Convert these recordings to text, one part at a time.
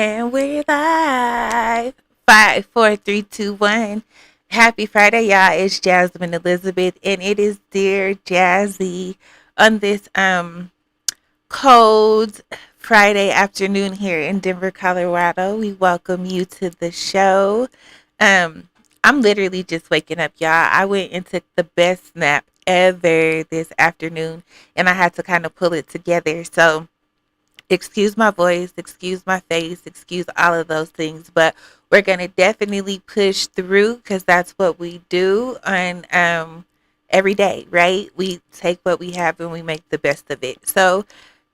And we're live. 5, 4, 3, 2, 1. Happy Friday, y'all. It's Jasmine Elizabeth, and it is Dear Jassy on this cold Friday afternoon here in Denver, Colorado. We welcome you to the show. Um, I'm literally just waking up, y'all. I went and took the best nap ever this afternoon, and I had to kind of pull it together. So excuse my voice, excuse my face, excuse all of those things, but we're going to definitely push through because that's what we do on every day, right? We take what we have and we make the best of it. So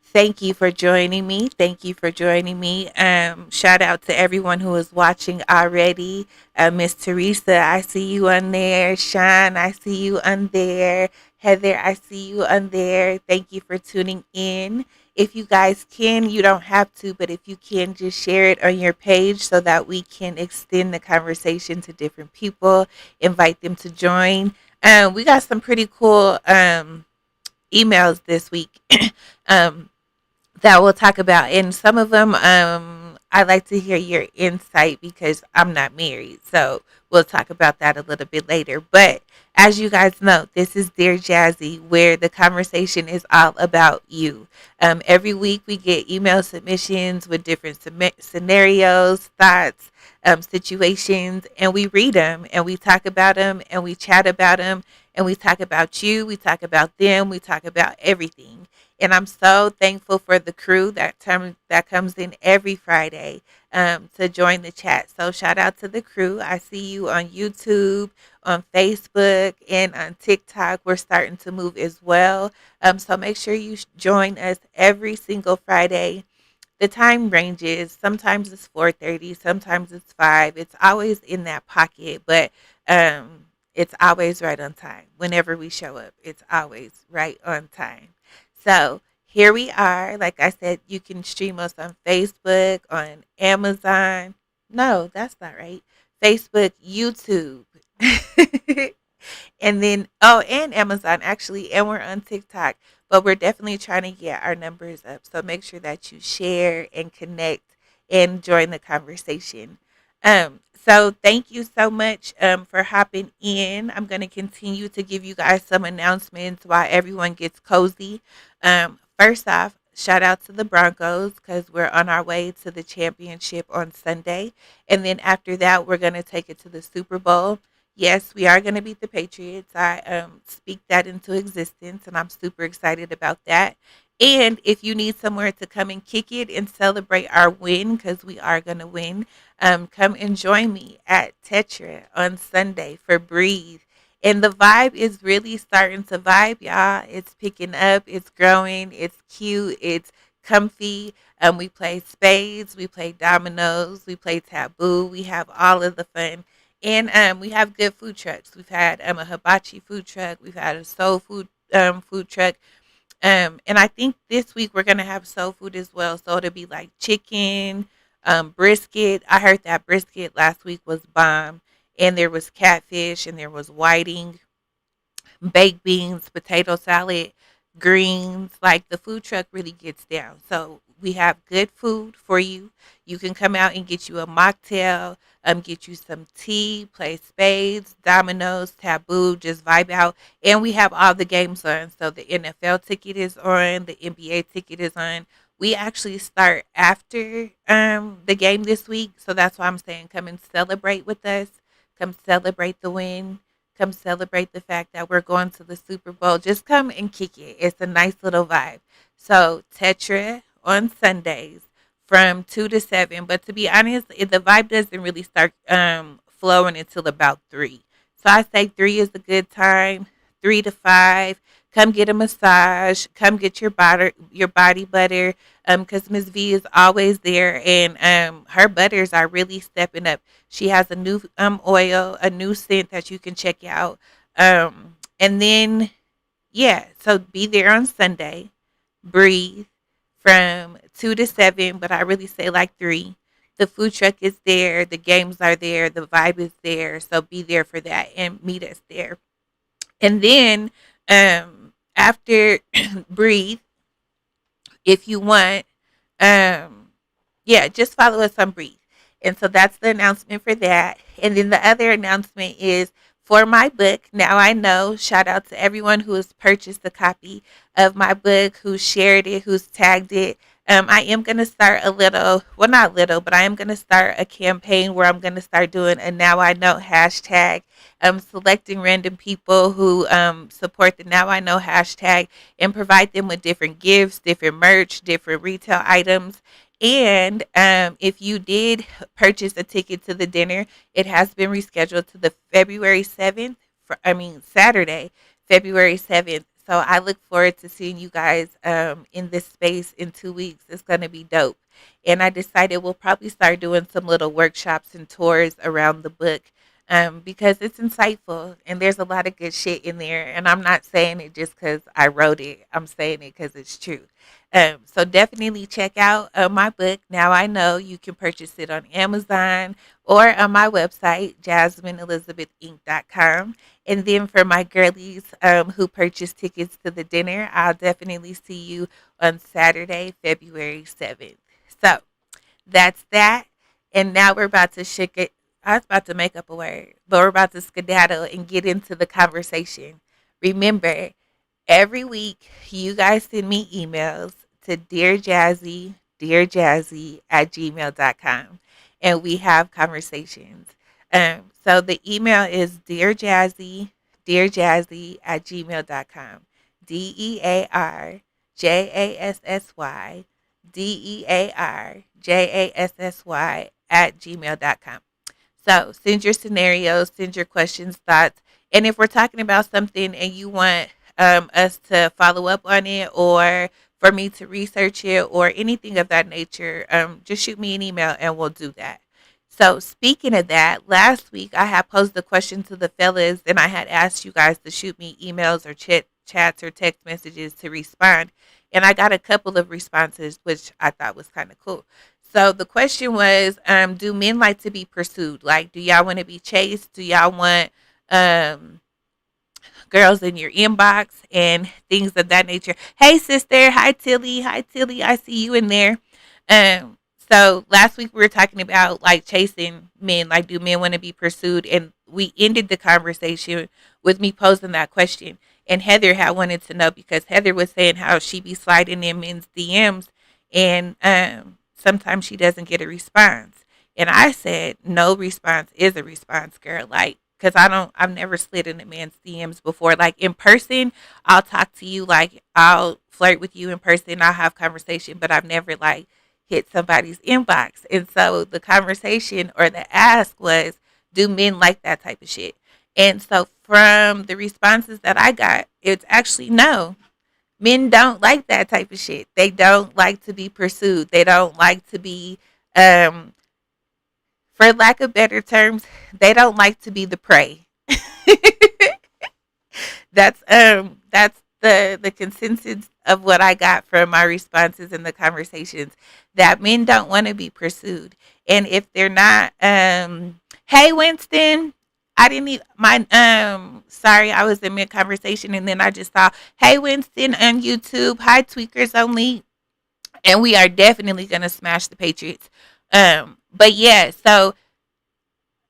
thank you for joining me. Thank you for joining me. Shout out to everyone who is watching already. Miss Teresa, I see you on there. Sean, I see you on there. Heather, I see you on there. Thank you for tuning in. If you guys can, you don't have to, but if you can, just share it on your page so that we can extend the conversation to different people, invite them to join. We got some pretty cool emails this week. um, that we'll talk about. And some of them, I'd like to hear your insight because I'm not married. So we'll talk about that a little bit later. But as you guys know, this is Dear Jazzy, where the conversation is all about you. Every week we get email submissions with different scenarios, thoughts, situations, and we read them and we talk about them and we chat about them and we talk about you, we talk about them, we talk about everything. And I'm so thankful for the crew that comes in every Friday to join the chat. So shout out to the crew. I see you on YouTube, on Facebook, and on TikTok. We're starting to move as well. So make sure you join us every single Friday. The time ranges. Sometimes it's 4:30. Sometimes it's 5. It's always in that pocket, but it's always right on time. Whenever we show up, it's always right on time. So here we are. Like I said, you can stream us on Facebook, on Amazon. No, that's not right. Facebook, YouTube. And then, oh, and Amazon actually. And we're on TikTok. But we're definitely trying to get our numbers up. So make sure that you share and connect and join the conversation. So thank you so much for hopping in. I'm going to continue to give you guys some announcements while everyone gets cozy. First off, shout out to the Broncos because we're on our way to the championship on Sunday. And then after that, we're going to take it to the Super Bowl. Yes, we are going to beat the Patriots. I speak that into existence, and I'm super excited about that. And if you need somewhere to come and kick it and celebrate our win, because we are going to win, come and join me at Tetra on Sunday for Breathe. And the vibe is really starting to vibe, y'all. It's picking up, it's growing, it's cute, it's comfy. We play spades, we play dominoes, we play taboo, we have all of the fun. And we have good food trucks. We've had a hibachi food truck, we've had a soul food truck. And I think this week we're gonna have soul food as well. So it'll be like chicken, brisket. I heard that brisket last week was bomb, and there was catfish, and there was whiting, baked beans, potato salad, greens. Like the food truck really gets down. So we have good food for you. You can come out and get you a mocktail, get you some tea, play spades, dominoes, taboo, just vibe out. And we have all the games on. So the NFL ticket is on, the NBA ticket is on. We actually start after the game this week. So that's why I'm saying come and celebrate with us. Come celebrate the win. Come celebrate the fact that we're going to the Super Bowl. Just come and kick it. It's a nice little vibe. So Tetra on Sundays from 2 to 7. But to be honest, the vibe doesn't really start flowing until about 3. So I say 3 is a good time. 3 to 5. Come get a massage. Come get your body butter. Because Miss V is always there, and her butters are really stepping up. She has a new oil, a new scent that you can check out. And then yeah, so be there on Sunday. Breathe from 2 to 7, but I really say like 3. The food truck is there, the games are there, the vibe is there. So be there for that and meet us there. And then after Breathe, if you want, um, Yeah, just follow us on Breathe. And so that's the announcement for that. And then the other announcement is for my book. Now I know, shout out to everyone who has purchased a copy of my book, who shared it, who's tagged it. I am going to start a little, well, not little, but I am going to start a campaign where I'm going to start doing a Now I Know hashtag, selecting random people who support the Now I Know hashtag and provide them with different gifts, different merch, different retail items. And if you did purchase a ticket to the dinner, it has been rescheduled to the February 7th, Saturday, February 7th. So I look forward to seeing you guys in this space in 2 weeks. It's going to be dope. And I decided we'll probably start doing some little workshops and tours around the book because it's insightful and there's a lot of good shit in there. And I'm not saying it just because I wrote it, I'm saying it because it's true. So definitely check out my book. Now I know you can purchase it on Amazon or on my website, JasmineElizabethInc.com. And then for my girlies who purchased tickets to the dinner, I'll definitely see you on Saturday, February 7th. So that's that. And now we're about to shake it. I was about to make up a word, but we're about to skedaddle and get into the conversation. Remember, every week you guys send me emails to dearjazzy@gmail.com, and we have conversations. So the email is dearjazzy@gmail.com. DEARJASSY@gmail.com. So send your scenarios, send your questions, thoughts. And if we're talking about something and you want us to follow up on it or for me to research it or anything of that nature, just shoot me an email and we'll do that. So speaking of that, last week I had posed a question to the fellas and I had asked you guys to shoot me emails or chats or text messages to respond. And I got a couple of responses, which I thought was kind of cool. So the question was, do men like to be pursued? Like, do y'all want to be chased? Do y'all want um, girls in your inbox and things of that nature? Hey, sister. Hi, Tilly. Hi, Tilly. I see you in there. Um, so last week we were talking about like chasing men. Like, do men want to be pursued? And we ended the conversation with me posing that question. And Heather had wanted to know because Heather was saying how she be sliding in men's DMs and sometimes she doesn't get a response. And I said, no response is a response, girl. Like, because I've never slid in a man's DMs before. Like in person, I'll talk to you, like I'll flirt with you in person, I'll have conversation, but I've never like hit somebody's inbox. And so the conversation or the ask was, do men like that type of shit? And so from the responses that I got, it's actually no. Men don't like that type of shit. They don't like to be pursued. They don't like to be, for lack of better terms, they don't like to be the prey. That's the consensus of what I got from my responses in the conversations, that men don't want to be pursued. And if they're not, hey Winston, I didn't even my sorry, I was in mid conversation and then I just saw, hey Winston on YouTube, hi tweakers only, and we are definitely gonna smash the Patriots. But yeah, so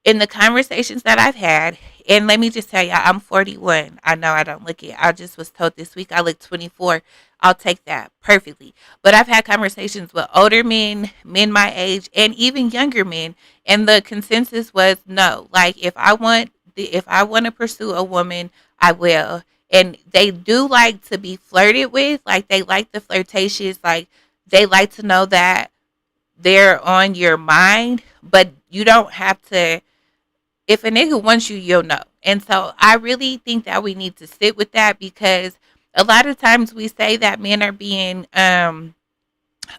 in the conversations that I've had, and let me just tell you, I'm 41. I know I don't look it. I just was told this week I look 24. I'll take that perfectly. But I've had conversations with older men, men my age, and even younger men, and the consensus was no. Like if I want to pursue a woman, I will. And they do like to be flirted with. Like they like the flirtatious. Like they like to know that they're on your mind, but you don't have to. If a nigga wants you, you'll know. And so I really think that we need to sit with that, because a lot of times we say that men are being, oh,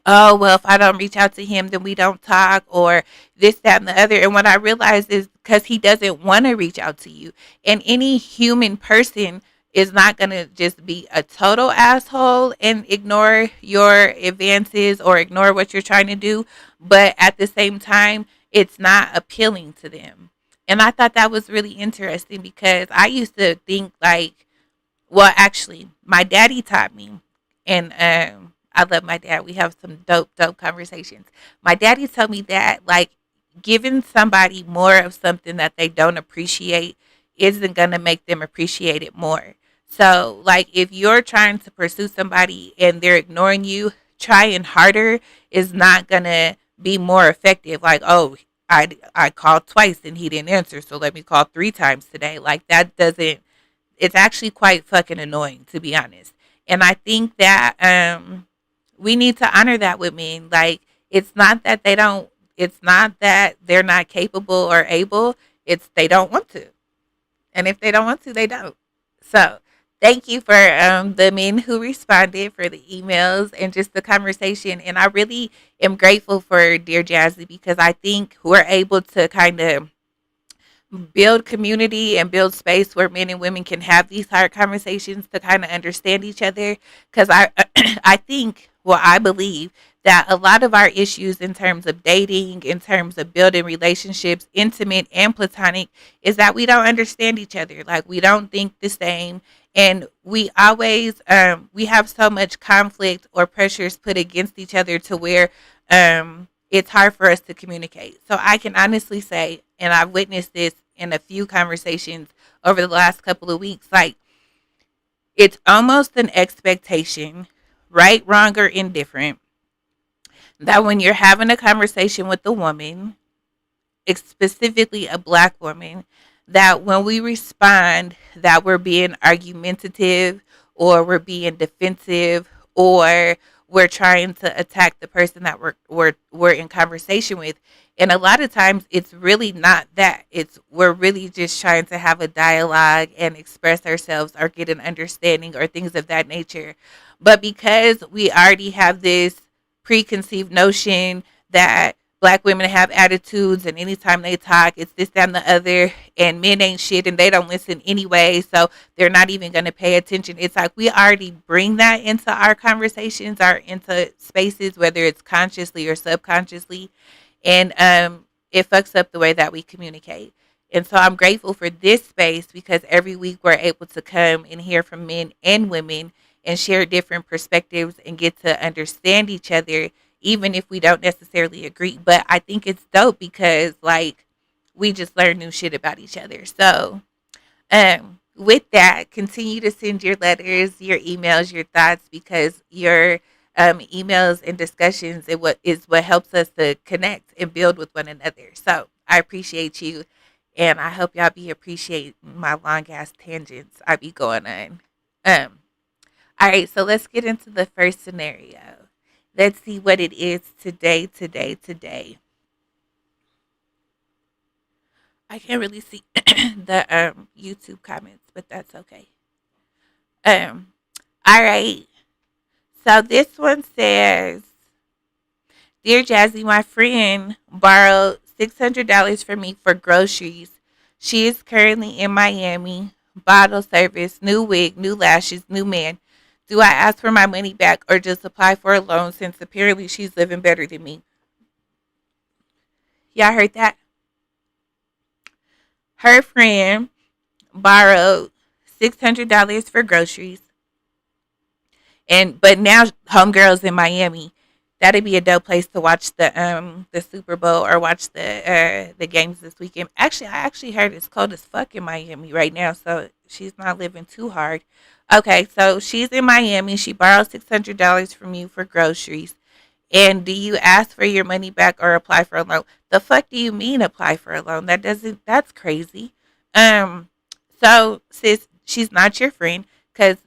well, if I don't reach out to him, then we don't talk, or this, that, and the other. And what I realized is because he doesn't want to reach out to you. And any human person is not going to just be a total asshole and ignore your advances or ignore what you're trying to do. But at the same time, it's not appealing to them. And I thought that was really interesting, because I used to think like, well, actually, my daddy taught me, and I love my dad. We have some dope conversations. My daddy told me that like giving somebody more of something that they don't appreciate isn't going to make them appreciate it more. So, like, if you're trying to pursue somebody and they're ignoring you, trying harder is not going to be more effective. Like, oh, I called twice and he didn't answer, so let me call 3 times today. Like, that doesn't, it's actually quite fucking annoying, to be honest. And I think that we need to honor that with men. Like, it's not that they don't, it's not that they're not capable or able, it's they don't want to. And if they don't want to, they don't. So, thank you for the men who responded, for the emails and just the conversation. And I really am grateful for Dear Jassy because I think we're able to kind of build community and build space where men and women can have these hard conversations to kind of understand each other. Because I think, well, I believe that a lot of our issues in terms of dating, in terms of building relationships, intimate and platonic, is that we don't understand each other. Like, we don't think the same. And we always, we have so much conflict or pressures put against each other to where it's hard for us to communicate. So I can honestly say, and I've witnessed this in a few conversations over the last couple of weeks, like, it's almost an expectation, right, wrong, or indifferent, that when you're having a conversation with a woman, specifically a black woman, that when we respond, that we're being argumentative or we're being defensive or we're trying to attack the person that we're in conversation with. And a lot of times it's really not that. It's we're really just trying to have a dialogue and express ourselves or get an understanding or things of that nature. But because we already have this preconceived notion that black women have attitudes and anytime they talk, it's this, that, and the other, and men ain't shit and they don't listen anyway, so they're not even going to pay attention. It's like we already bring that into our conversations or into spaces, whether it's consciously or subconsciously, and it fucks up the way that we communicate. And so I'm grateful for this space because every week we're able to come and hear from men and women and share different perspectives and get to understand each other, even if we don't necessarily agree. But I think it's dope because, like, we just learn new shit about each other. So, with that, continue to send your letters, your emails, your thoughts, because your emails and discussions is what helps us to connect and build with one another. So, I appreciate you, and I hope y'all be appreciating my long ass tangents I be going on. All right, so let's get into the first scenario. Let's see what it is today. I can't really see the YouTube comments, but that's okay. All right. So this one says, Dear Jassy, my friend borrowed $600 from me for groceries. She is currently in Miami. Bottle service, new wig, new lashes, new man. Do I ask for my money back or just apply for a loan since apparently she's living better than me? Y'all heard that? Her friend borrowed $600 for groceries, but now homegirl's in Miami. That'd be a dope place to watch the Super Bowl or watch the games this weekend. Actually, I actually heard it's cold as fuck in Miami right now, so she's not living too hard. Okay, so she's in Miami. She borrowed $600 from you for groceries. And do you ask for your money back or apply for a loan? The fuck do you mean apply for a loan? That's crazy. So sis, she's not your friend because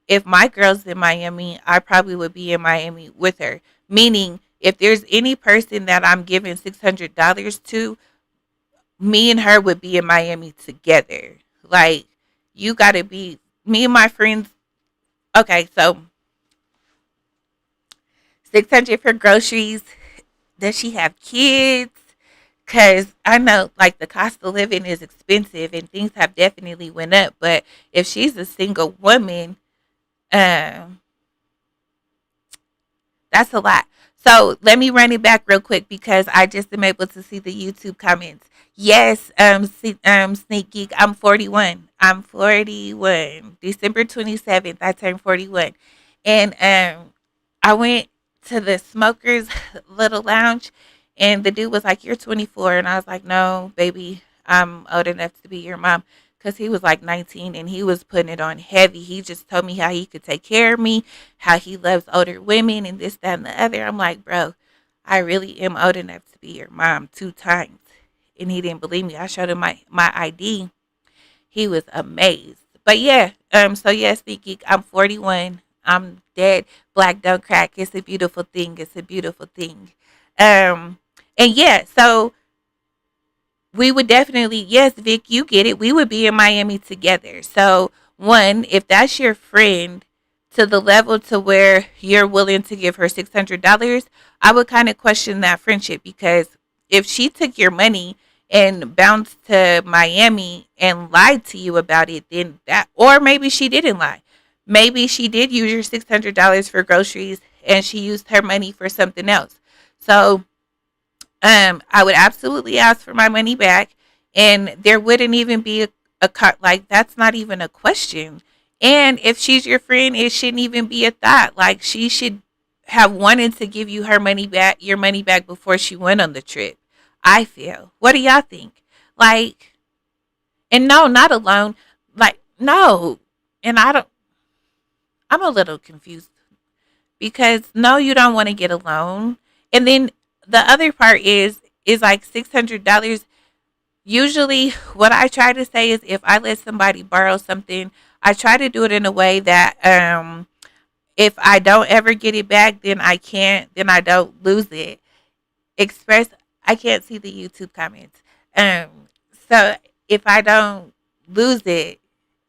if my girl's in Miami, I probably would be in Miami with her. Meaning, if there's any person that I'm giving $600 to, me and her would be in Miami together. Like, you got to be, me and my friends. Okay, so 600 for groceries. Does she have kids? Because I know, like, the cost of living is expensive and things have definitely went up. But if she's a single woman, that's a lot. So let me run it back real quick because I just am able to see the YouTube comments. Yes, Sneak Geek, I'm 41. I'm 41. December 27th, I turned 41. And I went to the smokers little lounge, and the dude was like, "You're 24," and I was like, "No, baby, I'm old enough to be your mom." Because he was like 19 and he was putting it on heavy. He just told me how he could take care of me, how he loves older women, and this, that, and the other. I'm like, bro, I really am old enough to be your mom 2 times. And he didn't believe me. I showed him my ID. He was amazed. But yeah, so yes, Geek, I'm 41. I'm dead. Black don't crack. It's a beautiful thing. It's a beautiful thing. Um, and yeah, so we would definitely, yes, Vic, you get it. We would be in Miami together. So one, if that's your friend to the level to where you're willing to give her $600, I would kind of question that friendship, because if she took your money and bounced to Miami and lied to you about it, then that, or maybe she didn't lie. Maybe she did use your $600 for groceries and she used her money for something else. So I would absolutely ask for my money back, and there wouldn't even be a cut. Like, that's not even a question. And if she's your friend, it shouldn't even be a thought. Like, she should have wanted to give you her money back, your money back, before she went on the trip. I feel. What do y'all think? Like, and no, not alone. Like, no. And I don't. I'm a little confused, because no, you don't want to get a loan. And then the other part is like $600. Usually what I try to say is, if I let somebody borrow something, I try to do it in a way that if I don't ever get it back, then I don't lose it. Express I can't see the YouTube comments. Um so if I don't lose it,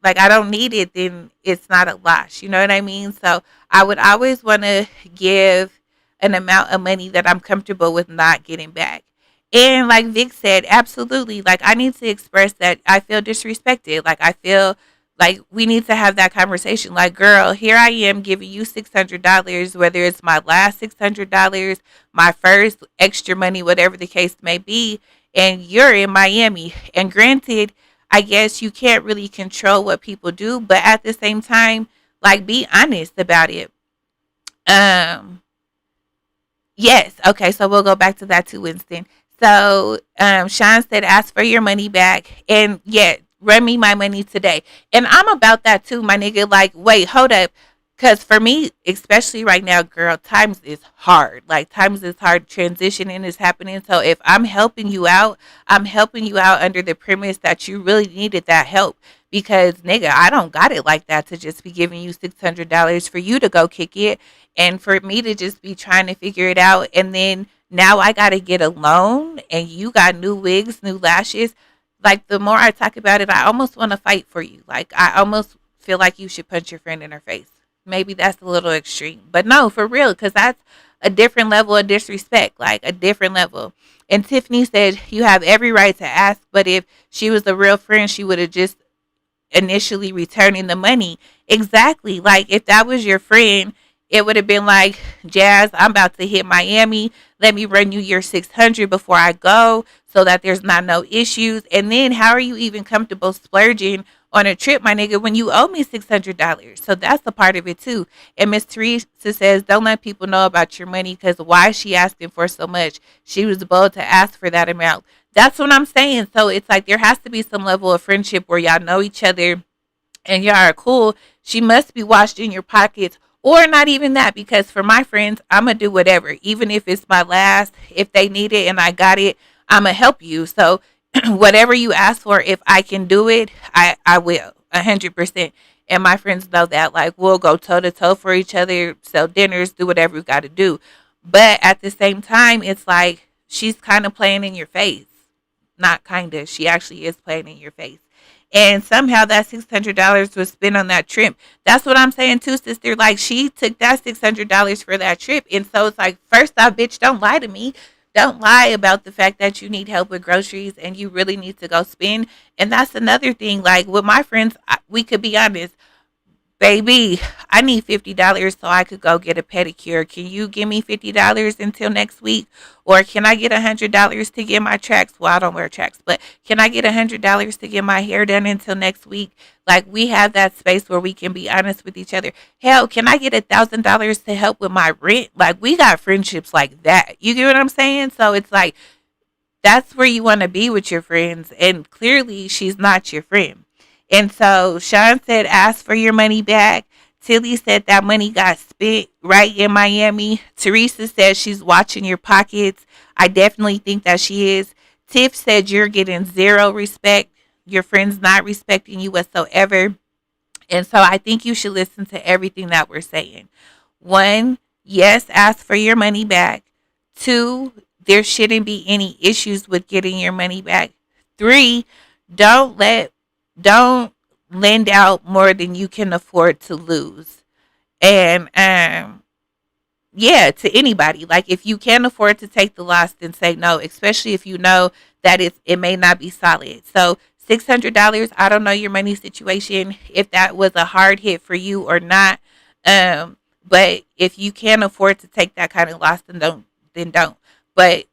like I don't need it, then it's not a loss. You know what I mean? So I would always want to give an amount of money that I'm comfortable with not getting back. And like Vic said, absolutely. Like, I need to express that I feel disrespected. Like, I feel like we need to have that conversation. Like, girl, here I am giving you $600, whether it's my last $600, my first extra money, whatever the case may be, and you're in Miami. And granted, I guess you can't really control what people do, but at the same time, like, be honest about it. Um, Yes. Okay. So we'll go back to that too, Winston. So Sean said, ask for your money back. And yeah, run me my money today. And I'm about that too, my nigga. Like, wait, hold up. Because for me, especially right now, girl, times is hard. Like, times is hard. Transitioning is happening. So if I'm helping you out, I'm helping you out under the premise that you really needed that help. Because, nigga, I don't got it like that to just be giving you $600 for you to go kick it, and for me to just be trying to figure it out. And then now I got to get a loan, and you got new wigs, new lashes. Like, the more I talk about it, I almost want to fight for you. Like, I almost feel like you should punch your friend in her face. Maybe that's a little extreme, but no, for real, because that's a different level of disrespect, like a different level. And Tiffany said, you have every right to ask, but if she was a real friend, she would have just initially returning the money. Exactly. Like, if that was your friend, it would have been like, Jazz, I'm about to hit Miami. Let me run you your 600 before I go, so that there's not no issues. And then how are you even comfortable splurging on a trip, my nigga, when you owe me $600? So that's a part of it too. And Miss Teresa says, don't let people know about your money, because why is she asking for so much? She was bold to ask for that amount. That's what I'm saying. So it's like there has to be some level of friendship where y'all know each other and y'all are cool. She must be washed in your pockets, or not even that, because for my friends, I'm going to do whatever. Even if it's my last, if they need it and I got it, I'm going to help you. So whatever you ask for, if I can do it, I will, 100%. And my friends know that. Like, we'll go toe to toe for each other, sell dinners, do whatever we got to do. But at the same time, it's like she's kind of playing in your face. Not kind of. She actually is playing in your face. And somehow that $600 was spent on that trip. That's what I'm saying too, sister. Like, she took that $600 for that trip. And so it's like, first off, bitch, don't lie to me. Don't lie about the fact that you need help with groceries and you really need to go spend. And that's another thing. Like, with my friends, we could be honest. baby, I need $50 so I could go get a pedicure. Can you give me $50 until next week? Or can I get $100 to get my tracks? Well, I don't wear tracks, but can I get $100 to get my hair done until next week? Like, we have that space where we can be honest with each other. Hell, can I get $1,000 to help with my rent? Like, we got friendships like that. You get what I'm saying? So it's like, that's where you want to be with your friends. And clearly, she's not your friend. And so Sean said, ask for your money back. Tilly said that money got spent right in Miami. Teresa said she's watching your pockets. I definitely think that she is. Tiff said you're getting zero respect. Your friend's not respecting you whatsoever. And so I think you should listen to everything that we're saying. One, yes, ask for your money back. Two, there shouldn't be any issues with getting your money back. Three, don't lend out more than you can afford to lose. And yeah, to anybody. Like, if you can't afford to take the loss, then say no, especially if you know that it may not be solid. So $600, I don't know your money situation, if that was a hard hit for you or not. But if you can't afford to take that kind of loss, then don't. But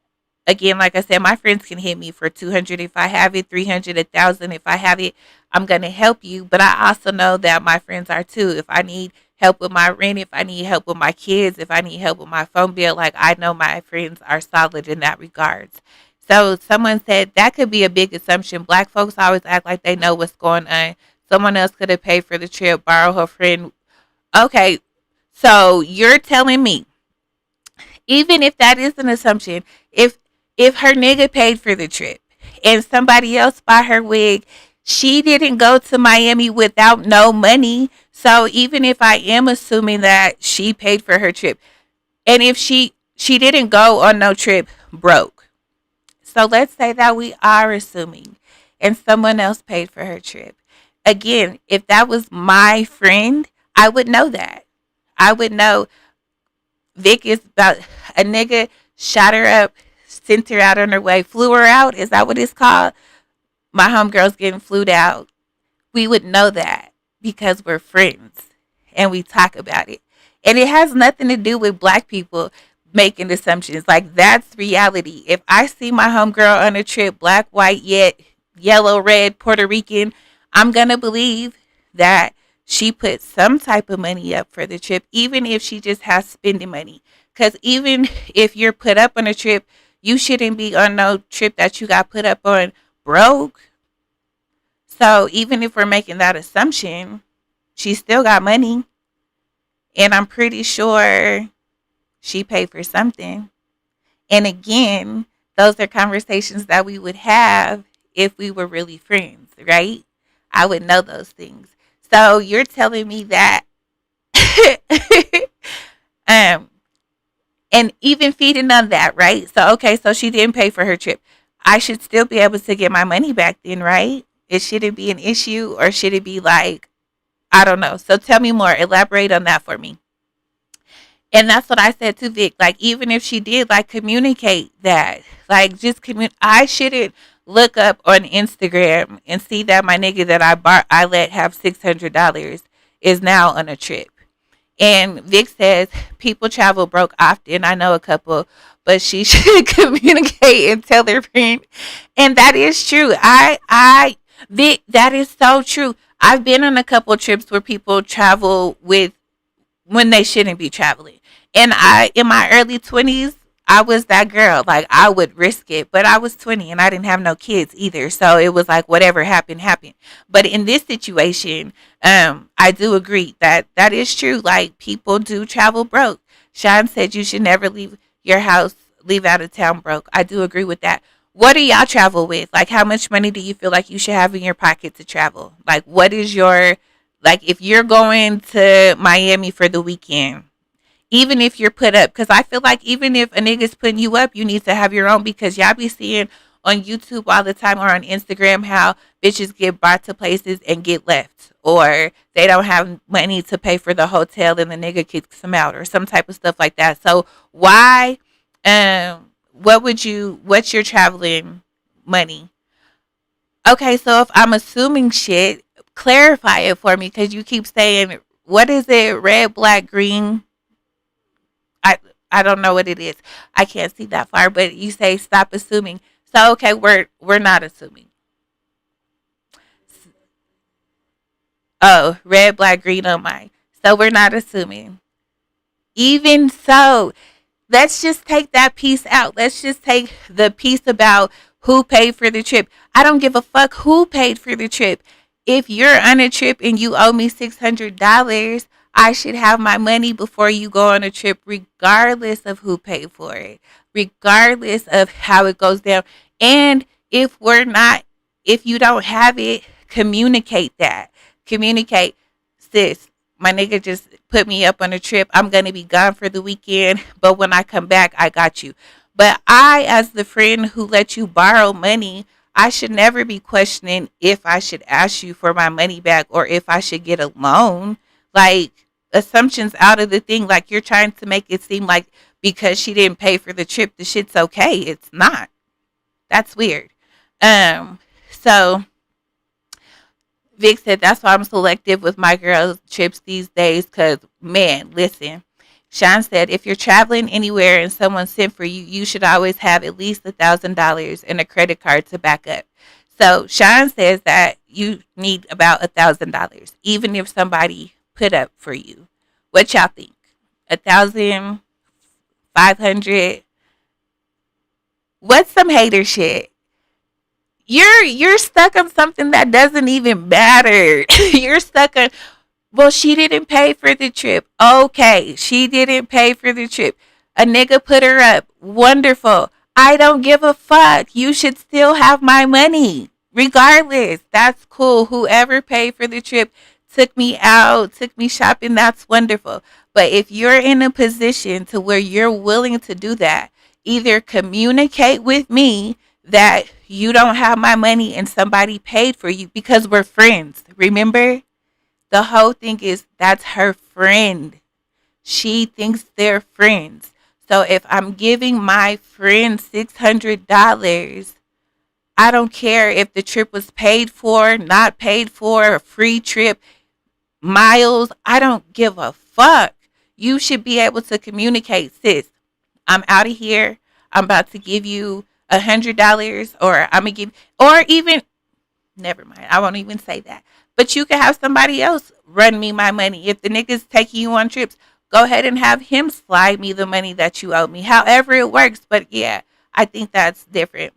again, like I said, my friends can hit me for $200 if I have it, $300, $1,000 if I have it. I'm gonna help you, but I also know that my friends are too. If I need help with my rent, if I need help with my kids, if I need help with my phone bill, like, I know my friends are solid in that regards. So someone said that could be a big assumption. Black folks always act like they know what's going on. Someone else could have paid for the trip, borrow her friend. Okay, so you're telling me, even if that is an assumption, if her nigga paid for the trip and somebody else bought her wig, she didn't go to Miami without no money. So even if I am assuming that she paid for her trip, and if she didn't go on no trip broke. So let's say that we are assuming and someone else paid for her trip. Again, if that was my friend, I would know that. I would know Vic is about a nigga shot her up, sent her out on her way, flew her out. Is that what it's called? My homegirl's getting flued out. We would know that because we're friends and we talk about it. And it has nothing to do with black people making assumptions. Like, that's reality. If I see my homegirl on a trip, black, white, yellow, red, Puerto Rican, I'm going to believe that she put some type of money up for the trip, even if she just has spending money. Because even if you're put up on a trip, you shouldn't be on no trip that you got put up on broke. So even if we're making that assumption, she still got money. And I'm pretty sure she paid for something. And again, those are conversations that we would have if we were really friends, right? I would know those things. So you're telling me that, and even feeding on that, right? So, okay, so she didn't pay for her trip. I should still be able to get my money back then, right? It shouldn't be an issue, or should it be like, I don't know. So tell me more. Elaborate on that for me. And that's what I said to Vic. Like, even if she did, like, communicate that. Like, just I shouldn't look up on Instagram and see that my nigga that I let have $600 is now on a trip. And Vic says people travel broke often. I know a couple, but she should communicate and tell their friend. And that is true. Vic, that is so true. I've been on a couple trips where people travel with when they shouldn't be traveling. And in my early 20s, I was that girl. Like, I would risk it, but I was 20 and I didn't have no kids either. So it was like, whatever happened, happened. But in this situation, I do agree that is true. Like, people do travel broke. Sean said you should never leave your house, leave out of town broke. I do agree with that. What do y'all travel with? Like, how much money do you feel like you should have in your pocket to travel? Like, what is your, like, if you're going to Miami for the weekend, even if you're put up, because I feel like even if a nigga's putting you up, you need to have your own, because y'all be seeing on YouTube all the time or on Instagram how bitches get brought to places and get left, or they don't have money to pay for the hotel and the nigga kicks them out, or some type of stuff like that. So why, what's your traveling money? Okay, so if I'm assuming shit, clarify it for me, because you keep saying what is it? Red, black, green. I I don't know what it is. I can't see that far, but you say stop assuming. So okay, we're not assuming. Oh, red, black, green on mine. So we're not assuming. Even so, let's just take that piece out. Let's just take the piece about who paid for the trip. I don't give a fuck who paid for the trip. If you're on a trip and you owe me $600, I should have my money before you go on a trip, regardless of who paid for it, regardless of how it goes down. And if you don't have it, communicate that. Communicate, sis, my nigga just put me up on a trip. I'm going to be gone for the weekend, but when I come back, I got you. But I, as the friend who let you borrow money, I should never be questioning if I should ask you for my money back or if I should get a loan. Like, assumptions out of the thing. Like, you're trying to make it seem like because she didn't pay for the trip, the shit's okay. It's not. That's weird. So Vic said, that's why I'm selective with my girls' trips these days. Because, man, listen. Sean said, if you're traveling anywhere and someone sent for you, you should always have at least $1,000 and a credit card to back up. So Sean says that you need about $1,000, even if somebody put up for you. What y'all think? 1,500? What's some hater shit? You're stuck on something that doesn't even matter. You're stuck on, well, she didn't pay for the trip. Okay, she didn't pay for the trip. A nigga put her up. Wonderful. I don't give a fuck. You should still have my money. Regardless. That's cool. Whoever paid for the trip took me out, took me shopping. That's wonderful. But if you're in a position to where you're willing to do that, either communicate with me that you don't have my money and somebody paid for you because we're friends. Remember? The whole thing is that's her friend. She thinks they're friends. So if I'm giving my friend $600, I don't care if the trip was paid for, not paid for, a free trip, miles. I don't give a fuck. You should be able to communicate, sis. I'm out of here. I'm about to give you $100, or I'm gonna give, or even, never mind. I won't even say that. But you can have somebody else run me my money. If the nigga's taking you on trips, go ahead and have him slide me the money that you owe me. However it works. But yeah, I think that's different.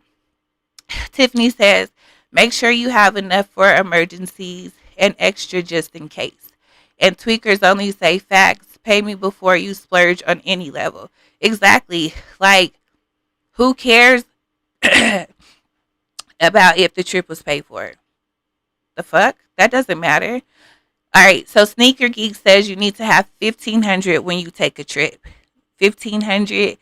Tiffany says, make sure you have enough for emergencies and extra just in case. And tweakers only say facts. Pay me before you splurge on any level. Exactly. Like, who cares about if the trip was paid for? The fuck? That doesn't matter. All right. So Sneaker Geek says you need to have 1,500 when you take a trip. 1,500.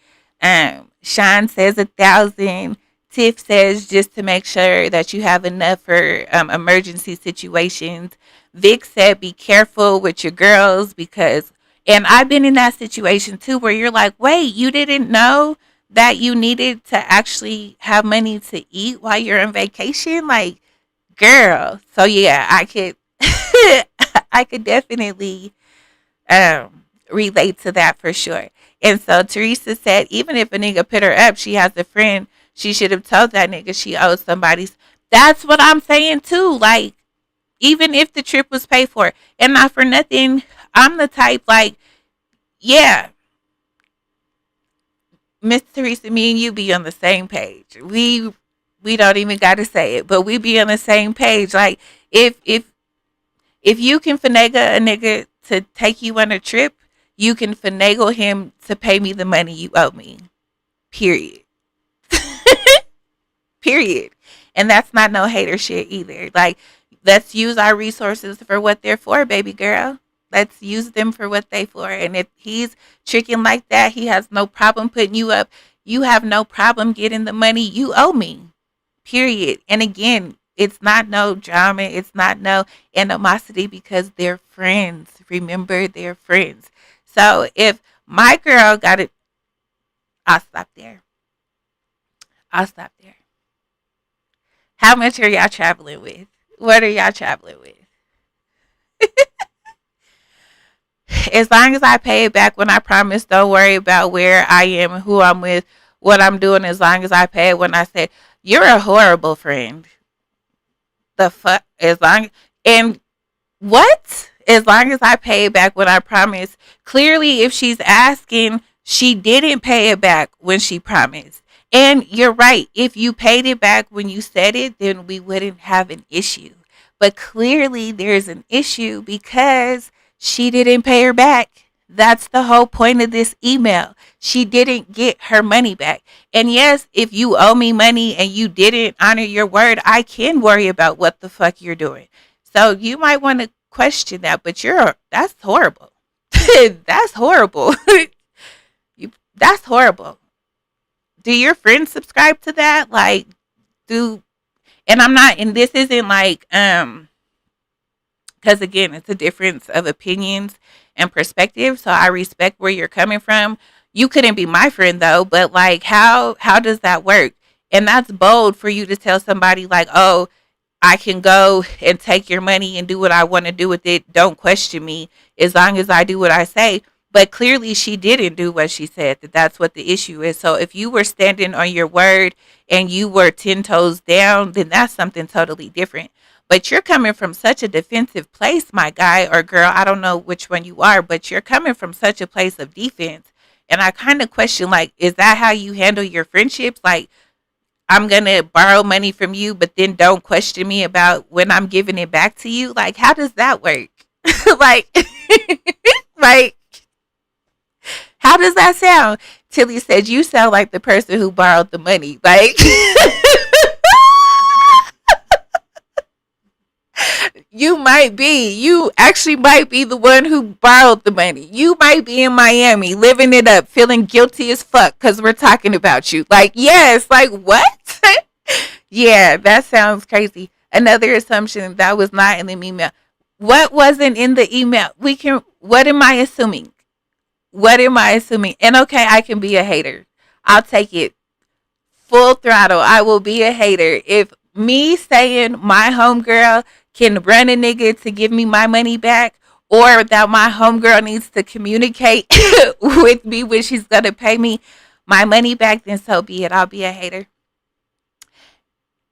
Sean says 1,000. Tiff says just to make sure that you have enough for emergency situations. Vic said be careful with your girls because, and I've been in that situation too where you're like, wait, you didn't know that you needed to actually have money to eat while you're on vacation? Like, girl. So yeah, I could I could definitely relate to that for sure. And so Teresa said, even if a nigga put her up, she has a friend. She should have told that nigga she owes somebody's. That's what I'm saying too. Like, even if the trip was paid for, and not for nothing, I'm the type like, yeah, Miss Teresa, me and you be on the same page. We don't even got to say it, but we be on the same page. Like, if you can finagle a nigga to take you on a trip, you can finagle him to pay me the money you owe me. Period. Period. And that's not no hater shit either. Like, let's use our resources for what they're for, baby girl. Let's use them for what they for. And if he's tricking like that, he has no problem putting you up. You have no problem getting the money you owe me. Period. And again, it's not no drama. It's not no animosity because they're friends. Remember, they're friends. So if my girl got it, I'll stop there. I'll stop there. How much are y'all traveling with? What are y'all traveling with? as long as I pay it back when I promise, don't worry about where I am and who I'm with, what I'm doing, as long as I pay it when I say, you're a horrible friend. The fuck? As long, and what? As long as I pay it back when I promise. Clearly, if she's asking, she didn't pay it back when she promised. And you're right. If you paid it back when you said it, then we wouldn't have an issue. But clearly, there's an issue because she didn't pay her back. That's the whole point of this email. She didn't get her money back. And yes, if you owe me money and you didn't honor your word, I can worry about what the fuck you're doing. So you might want to question that, but that's horrible. That's horrible. That's horrible. Do your friends subscribe to that? Like, and I'm not, and this isn't like, because again, it's a difference of opinions and perspective. So I respect where you're coming from. You couldn't be my friend though, but like, how does that work? And that's bold for you to tell somebody like, oh, I can go and take your money and do what I want to do with it. Don't question me as long as I do what I say. But clearly she didn't do what she said. That's what the issue is. So if you were standing on your word and you were 10 toes down, then that's something totally different. But you're coming from such a defensive place, my guy or girl. I don't know which one you are, but you're coming from such a place of defense. And I kind of question, like, is that how you handle your friendships? Like, I'm going to borrow money from you, but then don't question me about when I'm giving it back to you. Like, how does that work? like, like, how does that sound? Tilly said, you sound like the person who borrowed the money. Like, you actually might be the one who borrowed the money. You might be in Miami living it up, feeling guilty as fuck because we're talking about you. Like, yes, like what? Yeah, that sounds crazy. Another assumption that was not in the email. What wasn't in the email? What am I assuming? What am I assuming? And okay, I can be a hater. I'll take it full throttle. I will be a hater. If me saying my homegirl can run a nigga to give me my money back, or that my homegirl needs to communicate with me when she's going to pay me my money back, then so be it. I'll be a hater.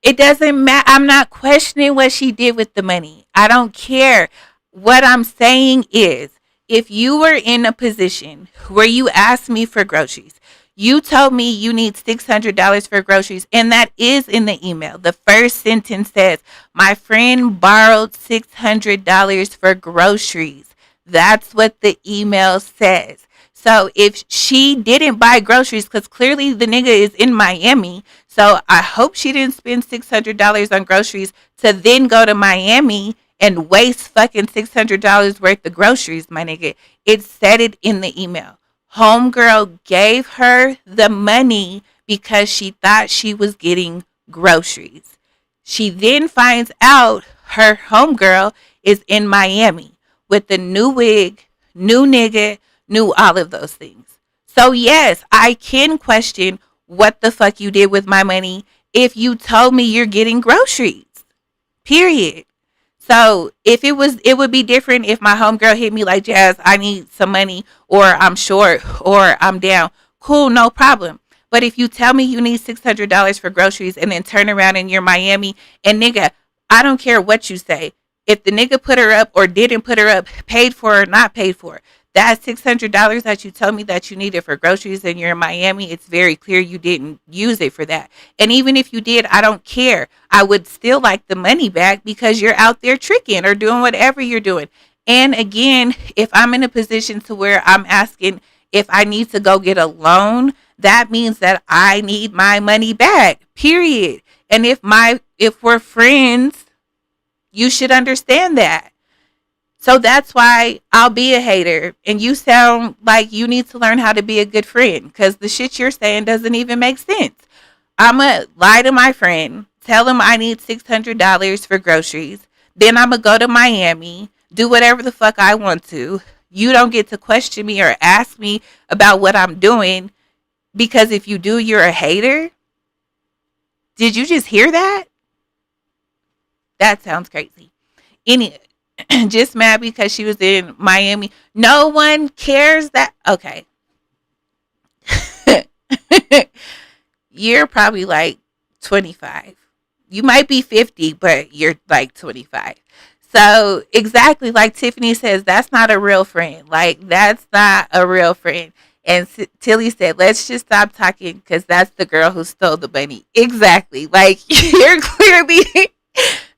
It doesn't matter. I'm not questioning what she did with the money. I don't care. What I'm saying is, if you were in a position where you asked me for groceries, you told me you need $600 for groceries, and that is in the email. The first sentence says, my friend borrowed $600 for groceries. That's what the email says. So if she didn't buy groceries, because clearly the nigga is in Miami, so I hope she didn't spend $600 on groceries to then go to Miami and waste fucking $600 worth of groceries, my nigga. It said it in the email. Homegirl gave her the money because she thought she was getting groceries. She then finds out her homegirl is in Miami with the new wig, new nigga, new all of those things. So yes, I can question what the fuck you did with my money if you told me you're getting groceries. Period. So if it would be different if my homegirl hit me like, Jazz, I need some money, or I'm short, or I'm down. Cool, no problem. But if you tell me you need $600 for groceries and then turn around and you're Miami, and nigga, I don't care what you say. If the nigga put her up or didn't put her up, paid for or not paid for, that $600 that you told me that you needed for groceries and you're in Miami, it's very clear you didn't use it for that. And even if you did, I don't care. I would still like the money back because you're out there tricking or doing whatever you're doing. And again, if I'm in a position to where I'm asking if I need to go get a loan, that means that I need my money back, period. And if we're friends, you should understand that. So that's why I'll be a hater. And you sound like you need to learn how to be a good friend because the shit you're saying doesn't even make sense. I'm going to lie to my friend, tell him I need $600 for groceries. Then I'm going to go to Miami, do whatever the fuck I want to. You don't get to question me or ask me about what I'm doing because if you do, you're a hater. Did you just hear that? That sounds crazy. Just mad because she was in Miami. No one cares that. Okay. You're probably like 25. You might be 50, but you're like 25. So, exactly like Tiffany says, that's not a real friend. Like, that's not a real friend. And Tilly said, let's just stop talking because that's the girl who stole the bunny. Exactly. Like, you're clearly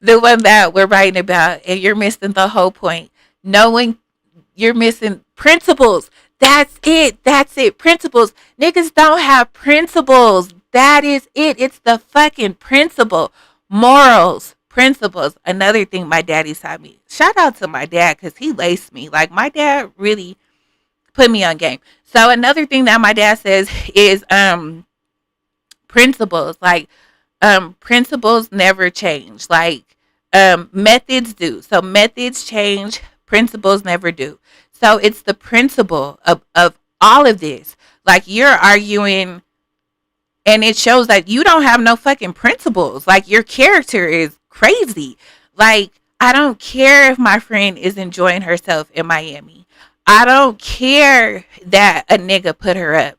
the one that we're writing about, and you're missing the whole point. Knowing you're missing principles. That's it. That's it. Principles. Niggas don't have principles. That is it. It's the fucking principle. Morals. Principles. Another thing my daddy taught me. Shout out to my dad because he laced me. Like, my dad really put me on game. So another thing that my dad says is principles. Like, principles never change. Like, methods do. So methods change, principles never do. So it's the principle of all of this. Like, you're arguing, and it shows that you don't have no fucking principles. Like, your character is crazy. Like, I don't care if my friend is enjoying herself in Miami. I don't care that a nigga put her up.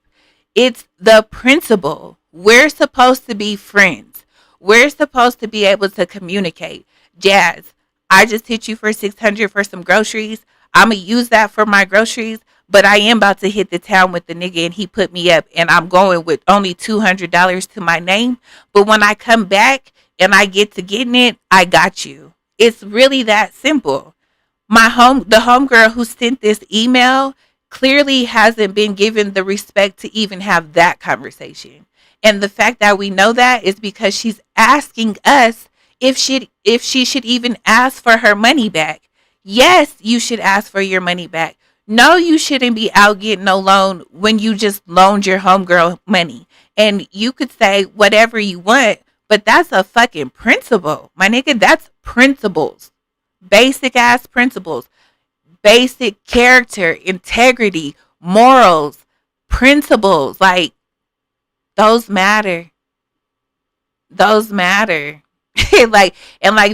It's the principle. We're supposed to be friends. We're supposed to be able to communicate. Jazz, I just hit you for 600 for some groceries. I'm going to use that for my groceries, but I am about to hit the town with the nigga and he put me up and I'm going with only $200 to my name. But when I come back and I get to getting it, I got you. It's really that simple. The homegirl who sent this email clearly hasn't been given the respect to even have that conversation. And the fact that we know that is because she's asking us if she should even ask for her money back. Yes, you should ask for your money back. No, you shouldn't be out getting no loan when you just loaned your homegirl money. And you could say whatever you want, but that's a fucking principle. My nigga, that's principles. Basic ass principles. Basic character, integrity, morals, principles. Like, those matter. Those matter. like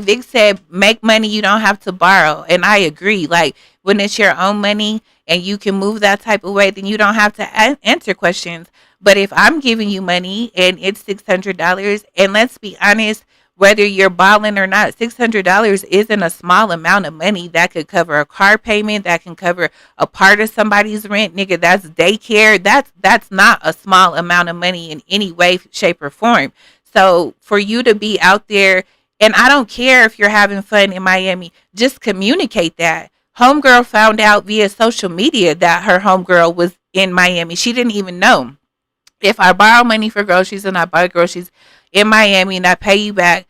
Vic said, make money you don't have to borrow. And I agree. Like, when it's your own money and you can move that type of way, then you don't have to answer questions. But if I'm giving you money and it's $600, and let's be honest, whether you're balling or not, $600 isn't a small amount of money that could cover a car payment, that can cover a part of somebody's rent. Nigga, that's daycare. That's not a small amount of money in any way, shape, or form. So for you to be out there, and I don't care if you're having fun in Miami, just communicate that. Homegirl found out via social media that her homegirl was in Miami. She didn't even know. If I borrow money for groceries and I buy groceries in Miami and I pay you back,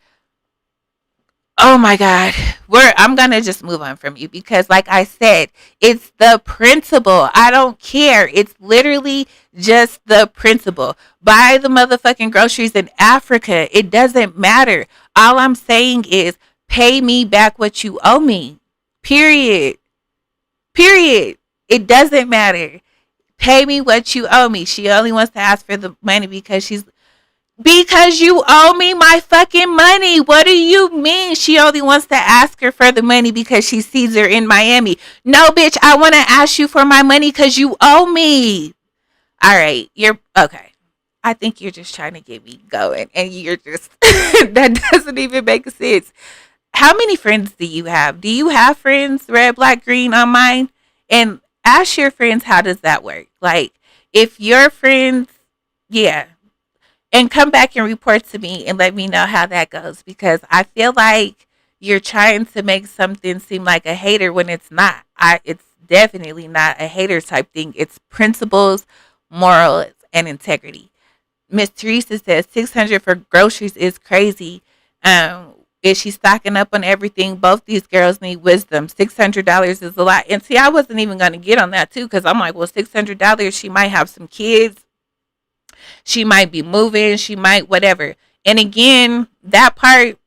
oh my God, I'm going to just move on from you because, like I said, it's the principle. I don't care. It's literally just the principle. Buy the motherfucking groceries in Africa. It doesn't matter. All I'm saying is pay me back what you owe me. Period. Period. It doesn't matter. Pay me what you owe me. She only wants to ask for the money because you owe me my fucking money. What do you mean? She only wants to ask her for the money because she sees her in Miami. No, bitch, I want to ask you for my money because you owe me. All right, you're okay. I think you're just trying to get me going, and you're just that doesn't even make sense. How many friends do you have? Do you have friends, red, black, green, on mine? And ask your friends, how does that work? Like, if your friends, yeah. And come back and report to me and let me know how that goes. Because I feel like you're trying to make something seem like a hater when it's not. It's definitely not a hater type thing. It's principles, morals, and integrity. Miss Teresa says 600 for groceries is crazy. Is she stocking up on everything? Both these girls need wisdom. $600 is a lot. And see, I wasn't even going to get on that too because I'm like, well, $600, she might have some kids. She might be moving. She might whatever. And again, that part,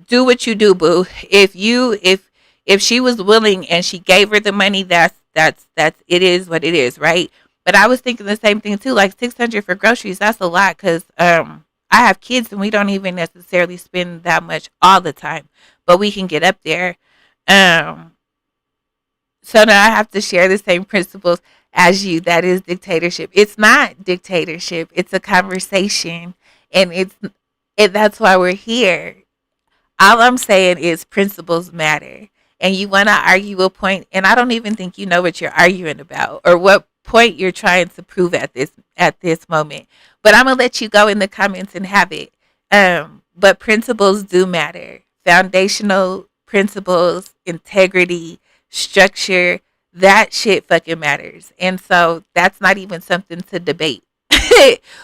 do what you do, boo. If she was willing and she gave her the money, that's it is what it is, right? But I was thinking the same thing too. Like 600 for groceries, that's a lot because I have kids and we don't even necessarily spend that much all the time, but we can get up there. Um, so now I have to share the same principles as you. That is dictatorship. It's not dictatorship. It's a conversation, and that's why we're here. All I'm saying is principles matter. And you want to argue a point, and I don't even think you know what you're arguing about or what point you're trying to prove at this moment. But I'm gonna let you go in the comments and have it. But principles do matter. Foundational principles, integrity, structure, that shit fucking matters. And so that's not even something to debate.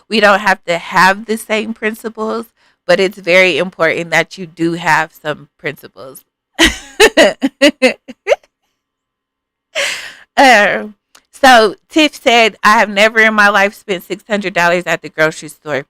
We don't have to have the same principles, but it's very important that you do have some principles. um, so Tiff said, I have never in my life spent $600 at the grocery store.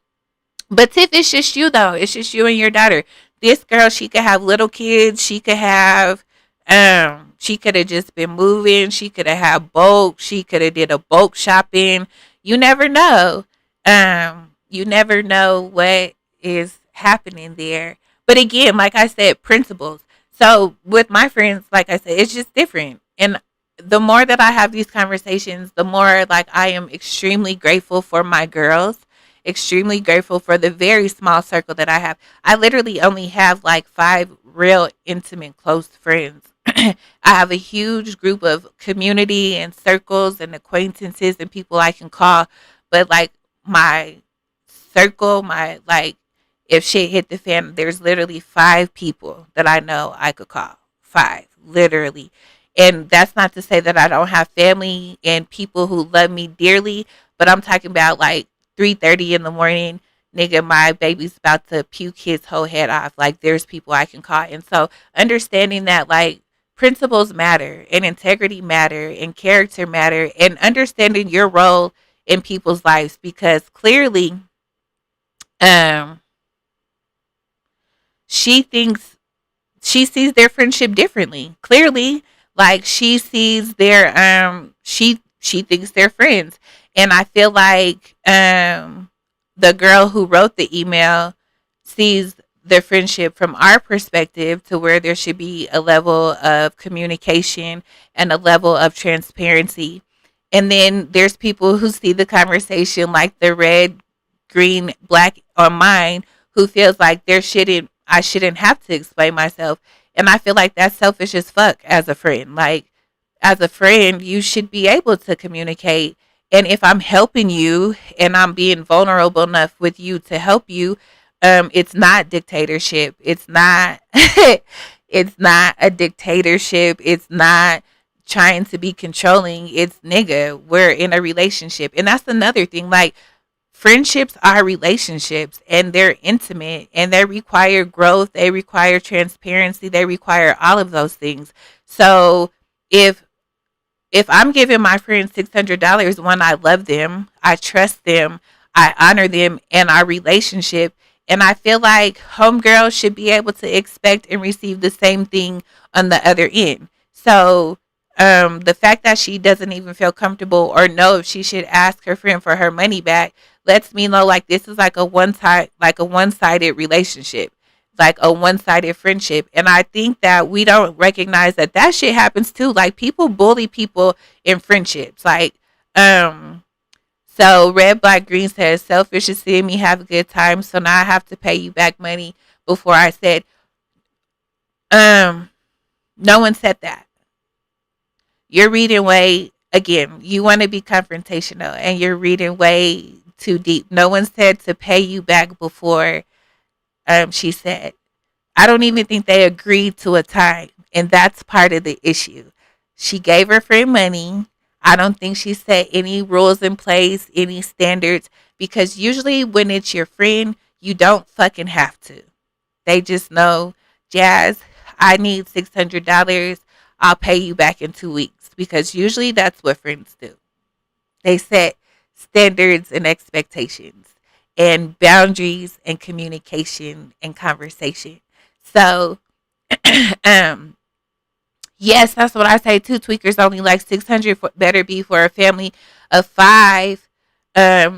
But Tiff, it's just you though. It's just you and your daughter. This girl, she could have little kids. She could have just been moving. She could have had bulk. She could have did a bulk shopping. You never know. You never know what is happening there. But again, like I said, principles. So with my friends, like I said, it's just different. And the more that I have these conversations, the more like I am extremely grateful for my girls, extremely grateful for the very small circle that I have. I literally only have like 5 real intimate close friends. I have a huge group of community and circles and acquaintances and people I can call, but like my circle, my like if shit hit the fan, there's literally 5 people that I know I could call. 5, literally. And that's not to say that I don't have family and people who love me dearly, but I'm talking about like 3:30 in the morning, nigga, my baby's about to puke his whole head off. Like there's people I can call. And so understanding that like principles matter and integrity matter and character matter and understanding your role in people's lives, because clearly um she thinks she sees their friendship differently. Clearly, like she sees their she thinks they're friends. And I feel like the girl who wrote the email sees the friendship from our perspective to where there should be a level of communication and a level of transparency. And then there's people who see the conversation like the red, green, black on mine, who feels like I shouldn't have to explain myself. And I feel like that's selfish as fuck as a friend. Like as a friend, you should be able to communicate. And if I'm helping you and I'm being vulnerable enough with you to help you, it's not dictatorship. It's not it's not a dictatorship. It's not trying to be controlling. It's nigga, we're in a relationship. And that's another thing. Like friendships are relationships and they're intimate and they require growth, they require transparency, they require all of those things. So if I'm giving my friends $600, one, I love them, I trust them, I honor them and our relationship, and I feel like homegirl should be able to expect and receive the same thing on the other end. So the fact that she doesn't even feel comfortable or know if she should ask her friend for her money back lets me know like this is like a one-sided relationship, like a one-sided friendship. And I think that we don't recognize that shit happens too. Like people bully people in friendships. Like so red black green says selfish is seeing me have a good time, so now I have to pay you back money. Before I said no one said that. You're reading way, again, you want to be confrontational and you're reading way too deep. No one said to pay you back before she said. I don't even think they agreed to a time. And that's part of the issue. She gave her friend money. I don't think she set any rules in place, any standards, because usually when it's your friend, you don't fucking have to. They just know, Jazz, I need $600. I'll pay you back in 2 weeks, because usually that's what friends do. They set standards and expectations and boundaries and communication and conversation. So, yes, that's what I say too. Tweakers only like 600 better be for a family of 5.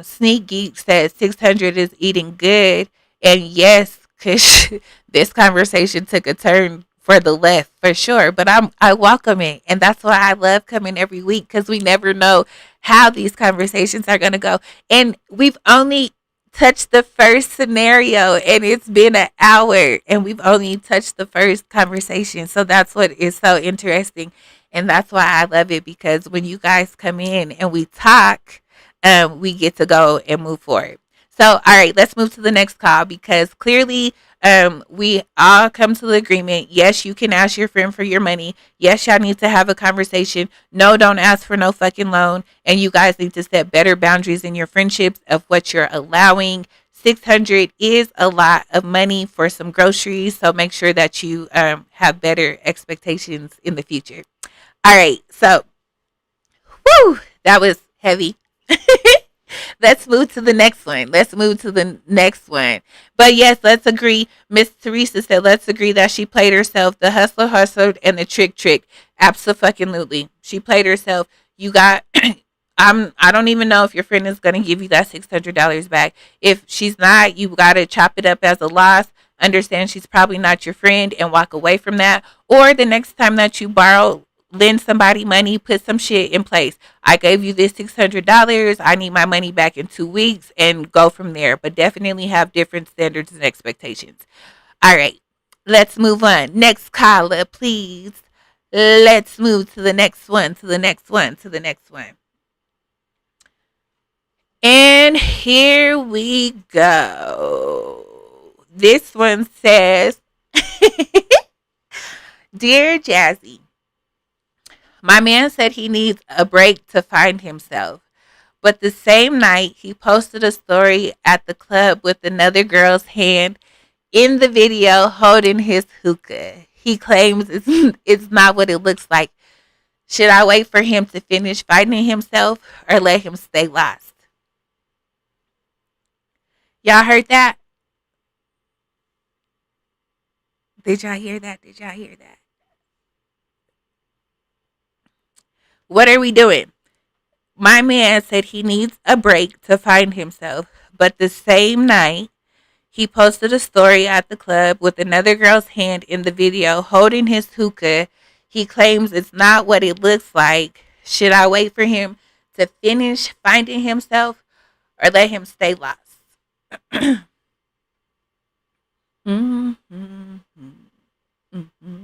Sneak Geek says 600 is eating good. And yes, because this conversation took a turn for the left for sure, but I welcome it, and that's why I love coming every week, because we never know how these conversations are going to go, and we've only touched the first scenario, and it's been an hour, and we've only touched the first conversation. So that's what is so interesting, and that's why I love it, because when you guys come in and we talk, we get to go and move forward. So, all right, let's move to the next call, because clearly we all come to the agreement. Yes, you can ask your friend for your money. Yes, y'all need to have a conversation. No, don't ask for no fucking loan. And you guys need to set better boundaries in your friendships of what you're allowing. 600 is a lot of money for some groceries, so make sure that you have better expectations in the future. All right, so whew, that was heavy. Let's move to the next one. Let's move to the next one. But yes, let's agree. Miss Teresa said, let's agree that she played herself. The hustler hustled and the trick. Absolutely. She played herself. You got, I don't even know if your friend is going to give you that $600 back. If she's not, you got to chop it up as a loss. Understand she's probably not your friend and walk away from that. Or the next time that you lend somebody money, put some shit in place. I gave you this $600. I need my money back in 2 weeks, and go from there. But definitely have different standards and expectations. All right, let's move on. Next caller, please. Let's move to the next one, to the next one, to the next one. And here we go. This one says, Dear Jassy, my man said he needs a break to find himself, but the same night he posted a story at the club with another girl's hand in the video holding his hookah. He claims it's not what it looks like. Should I wait for him to finish finding himself or let him stay lost? Y'all heard that? Did y'all hear that? Did y'all hear that? What are we doing? My man said he needs a break to find himself, but the same night he posted a story at the club with another girl's hand in the video holding his hookah. He claims it's not what it looks like. Should I wait for him to finish finding himself or let him stay lost? Mm-hmm. Mm-hmm.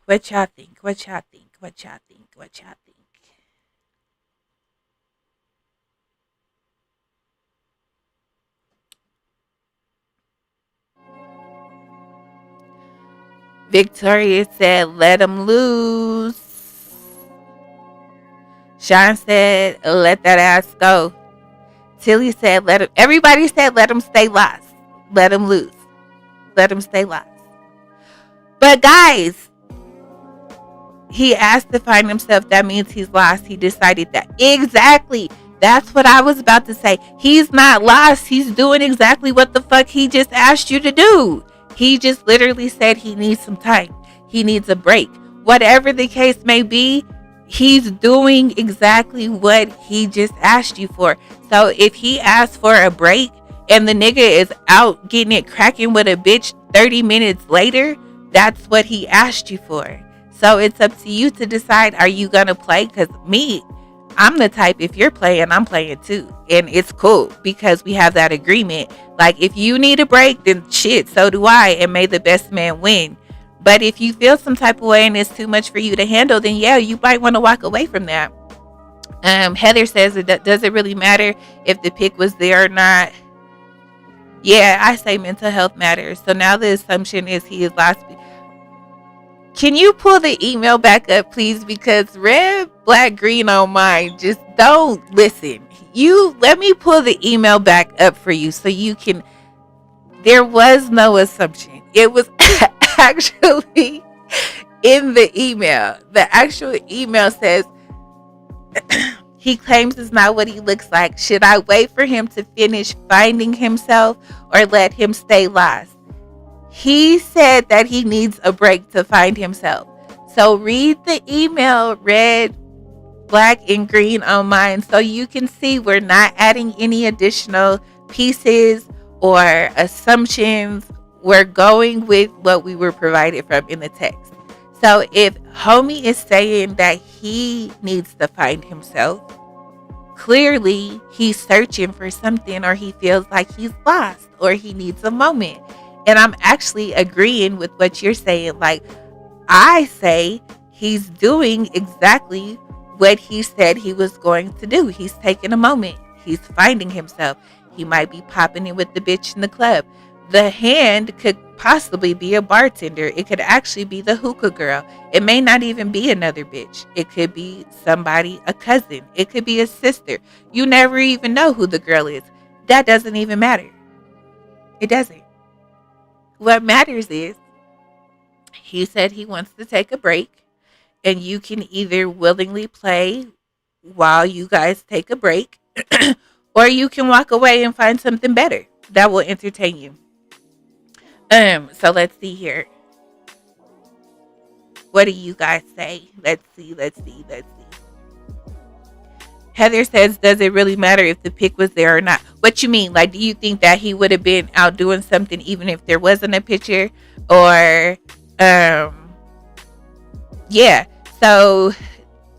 What y'all think? What y'all think? What y'all think? What y'all think? Victoria said, let him loose. Sean said, let that ass go. Tilly said, let him. Everybody said, let him stay lost. Let him loose. Let him stay lost. But guys, he asked to find himself. That means he's lost. He decided that. Exactly. That's what I was about to say. He's not lost. He's doing exactly what the fuck he just asked you to do. He just literally said he needs some time. He needs a break. Whatever the case may be, he's doing exactly what he just asked you for. So if he asked for a break and the nigga is out getting it cracking with a bitch 30 minutes later, that's what he asked you for. So it's up to you to decide, are you going to play? Because I'm the type, if you're playing, I'm playing too. And it's cool because we have that agreement. Like, if you need a break, then shit, so do I. And may the best man win. But if you feel some type of way and it's too much for you to handle, then yeah, you might want to walk away from that. Heather says, does it really matter if the pic was there or not? Yeah, I say mental health matters. So now the assumption is he is lost. Can you pull the email back up, please? Because red, black, green on mine. Just don't listen. Let me pull the email back up for you so you can. There was no assumption. It was actually in the email. The actual email says, he claims it's not what he looks like. Should I wait for him to finish finding himself or let him stay lost? He said that he needs a break to find himself. So read the email, red, black, and green on mine, so you can see we're not adding any additional pieces or assumptions. We're going with what we were provided from in the text. So if homie is saying that he needs to find himself, clearly he's searching for something, or he feels like he's lost, or he needs a moment. And I'm actually agreeing with what you're saying. Like, I say he's doing exactly what he said he was going to do. He's taking a moment. He's finding himself. He might be popping in with the bitch in the club. The hand could possibly be a bartender. It could actually be the hookah girl. It may not even be another bitch. It could be somebody, a cousin. It could be a sister. You never even know who the girl is. That doesn't even matter. It doesn't. What matters is he said he wants to take a break, and you can either willingly play while you guys take a break, or you can walk away and find something better that will entertain you. So let's see here. What do you guys say? Let's see. Heather says, does it really matter if the pic was there or not? What you mean? Like, do you think that he would have been out doing something even if there wasn't a picture? Or, yeah. So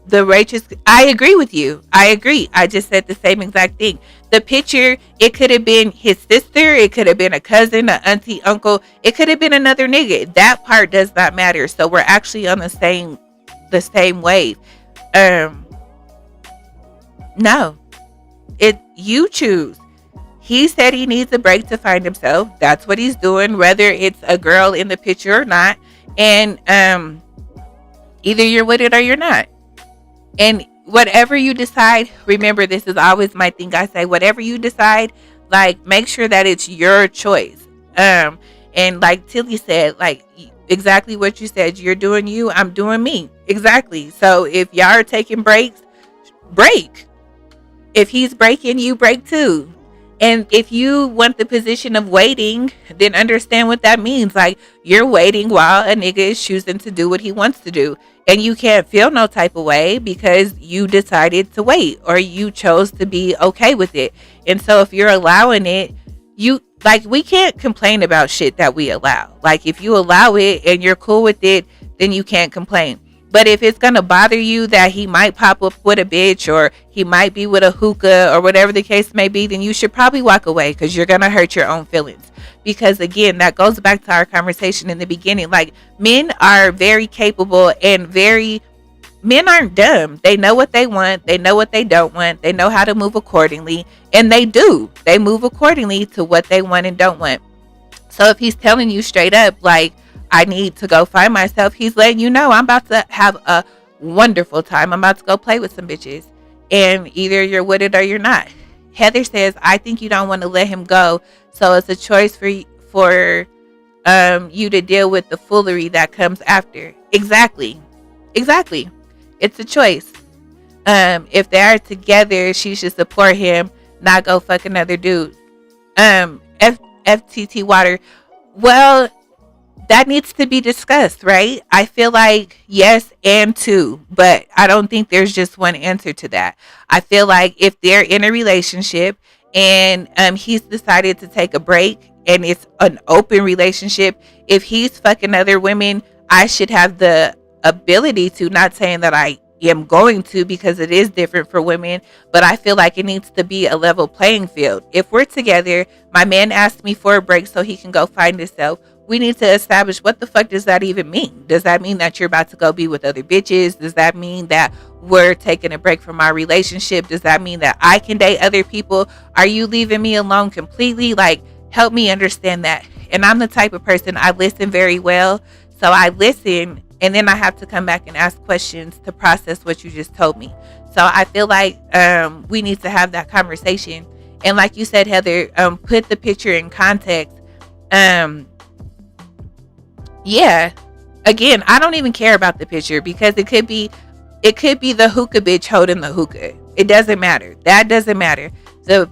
the waitress, I agree with you. I agree. I just said the same exact thing. The picture, it could have been his sister. It could have been a cousin, an auntie, uncle. It could have been another nigga. That part does not matter. So we're actually on the same wave. No, you choose. He said he needs a break to find himself. That's what he's doing, whether it's a girl in the picture or not. And either you're with it or you're not. And whatever you decide, remember, this is always my thing. I say, whatever you decide, like, make sure that it's your choice. And like Tilly said, like, exactly what you said. You're doing you, I'm doing me. Exactly. So if y'all are taking breaks, break. If he's breaking, you break too. And if you want the position of waiting, then understand what that means. Like, you're waiting while a nigga is choosing to do what he wants to do. And you can't feel no type of way because you decided to wait, or you chose to be okay with it. And so if you're allowing it, we can't complain about shit that we allow. Like, if you allow it and you're cool with it, then you can't complain. But if it's going to bother you that he might pop up with a bitch, or he might be with a hookah, or whatever the case may be, then you should probably walk away, because you're going to hurt your own feelings. Because again, that goes back to our conversation in the beginning. Like, men are very capable, and men aren't dumb. They know what they want. They know what they don't want. They know how to move accordingly. And they do. They move accordingly to what they want and don't want. So if he's telling you straight up, like, I need to go find myself, he's letting you know, I'm about to have a wonderful time. I'm about to go play with some bitches. And either you're with it or you're not. Heather says, I think you don't want to let him go. So it's a choice for you to deal with the foolery that comes after. Exactly. It's a choice. If they are together, she should support him, not go fuck another dude. FTT Water. Well, that needs to be discussed, right? I feel like yes and two, but I don't think there's just one answer to that. I feel like if they're in a relationship and he's decided to take a break, and it's an open relationship, if he's fucking other women, I should have the ability to, not saying that I am going to, because it is different for women, but I feel like it needs to be a level playing field. If we're together, my man asked me for a break so he can go find himself. We need to establish, what the fuck does that even mean? Does that mean that you're about to go be with other bitches? Does that mean that we're taking a break from our relationship? Does that mean that I can date other people? Are you leaving me alone completely? Like, help me understand that. And I'm the type of person, I listen very well. So I listen, and then I have to come back and ask questions to process what you just told me. So I feel like we need to have that conversation. And like you said, Heather, put the picture in context. Yeah, again, I don't even care about the picture, because it could be the hookah bitch holding the hookah. It doesn't matter. That doesn't matter. So,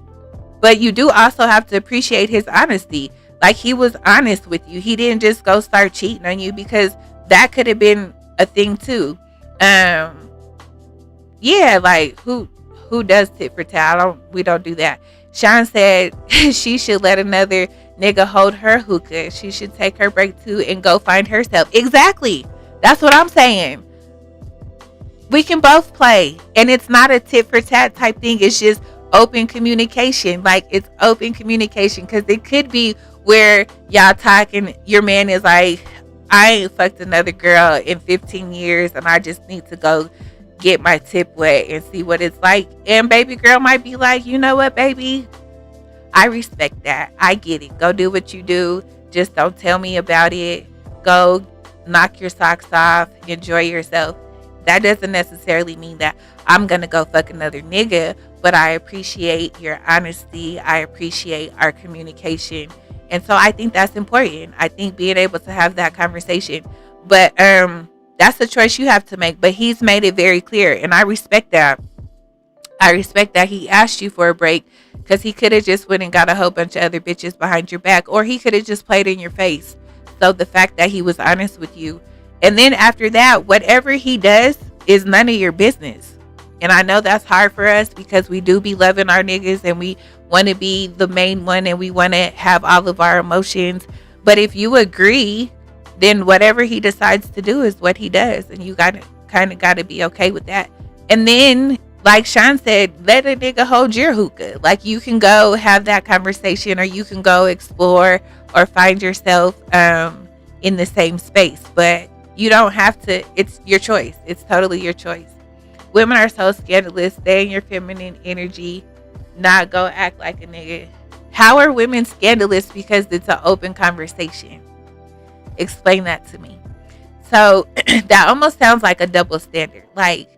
but you do also have to appreciate his honesty. Like, he was honest with you. He didn't just go start cheating on you, because that could have been a thing too. Yeah, like who does tit for tat? We don't do that. Sean said she should let another nigga hold her hookah. She should take her break too and go find herself. Exactly. That's what I'm saying. We can both play. And it's not a tit for tat type thing. It's just open communication. Like, it's open communication. Because it could be where y'all talk and your man is like, I ain't fucked another girl in 15 years and I just need to go get my tip wet and see what it's like. And baby girl might be like, you know what, baby? I respect that. I get it. Go do what you do. Just don't tell me about it. Go knock your socks off. Enjoy yourself. That doesn't necessarily mean that I'm going to go fuck another nigga, but I appreciate your honesty. I appreciate our communication. And so I think that's important. I think being able to have that conversation. But that's a choice you have to make. But he's made it very clear. And I respect that. I respect that he asked you for a break, because he could have just went and got a whole bunch of other bitches behind your back, or he could have just played in your face. So the fact that he was honest with you, and then after that, whatever he does is none of your business. And I know that's hard for us because we do be loving our niggas and we want to be the main one and we want to have all of our emotions. But if you agree, then whatever he decides to do is what he does, and you got to kind of got to be okay with that. And then, like Sean said, let a nigga hold your hookah. Like, you can go have that conversation, or you can go explore or find yourself in the same space. But you don't have to. It's your choice. It's totally your choice. Women are so scandalous. Stay in your feminine energy. Not go act like a nigga. How are women scandalous? Because it's an open conversation. Explain that to me. So that almost sounds like a double standard. Like,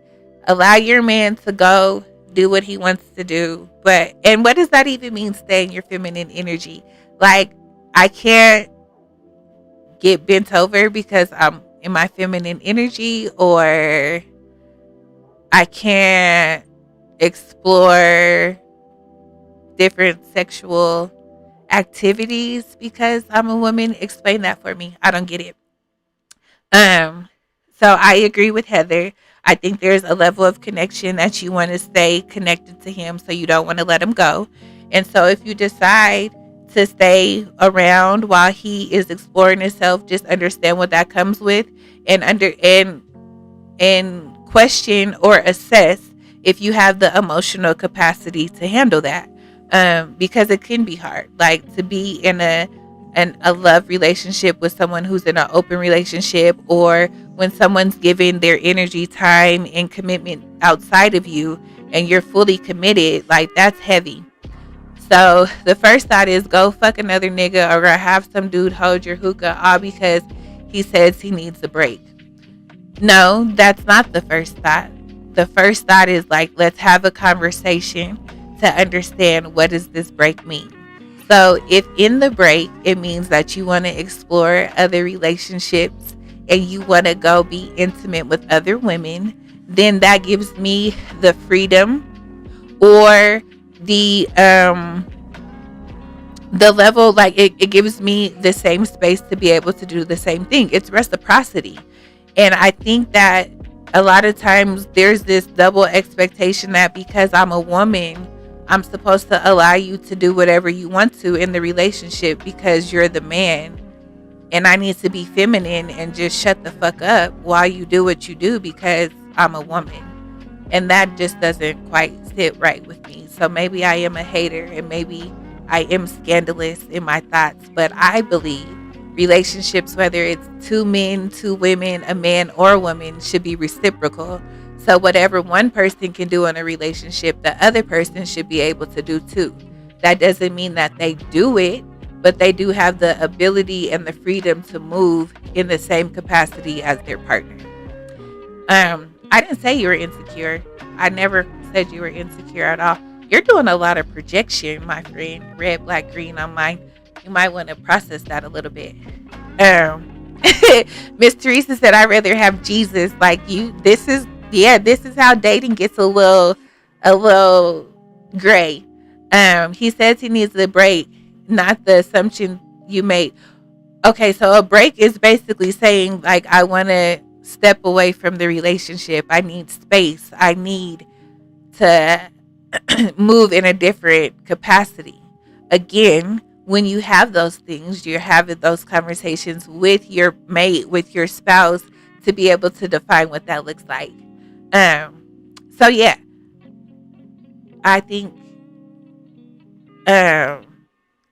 allow your man to go do what he wants to do. And what does that even mean, stay in your feminine energy? Like, I can't get bent over because I'm in my feminine energy, or I can't explore different sexual activities because I'm a woman. Explain that for me. I don't get it. So I agree with Heather. I think there's a level of connection that you want to stay connected to him, so you don't want to let him go. And so if you decide to stay around while he is exploring himself, just understand what that comes with, and question or assess if you have the emotional capacity to handle that. Because it can be hard, like, to be in a love relationship with someone who's in an open relationship, or when someone's giving their energy, time, and commitment outside of you and you're fully committed. Like, that's heavy. So the first thought is go fuck another nigga, or have some dude hold your hookah, all because he says he needs a break. No, that's not the first thought. The first thought is, like, let's have a conversation to understand, what does this break mean? So if in the break it means that you want to explore other relationships and you want to go be intimate with other women, then that gives me the freedom, or the level, like, it gives me the same space to be able to do the same thing. It's reciprocity. And I think that a lot of times there's this double expectation that because I'm a woman, I'm supposed to allow you to do whatever you want to in the relationship because you're the man, and I need to be feminine and just shut the fuck up while you do what you do because I'm a woman. And that just doesn't quite sit right with me. So maybe I am a hater, and maybe I am scandalous in my thoughts, but I believe relationships, whether it's two men, two women, a man or a woman, should be reciprocal. So whatever one person can do in a relationship, the other person should be able to do too. That doesn't mean that they do it, but they do have the ability and the freedom to move in the same capacity as their partner. I didn't say you were insecure. I never said you were insecure at all. You're doing a lot of projection, my friend. Red, black, green on mine. You might want to process that a little bit. Miss Teresa said, I'd rather have Jesus like you. This is how dating gets a little gray. He says he needs a break, not the assumption you made. Okay, so a break is basically saying, like, I want to step away from the relationship. I need space. I need to move in a different capacity. Again, when you have those things, you're having those conversations with your mate, with your spouse, to be able to define what that looks like. Um, so yeah, I think, um,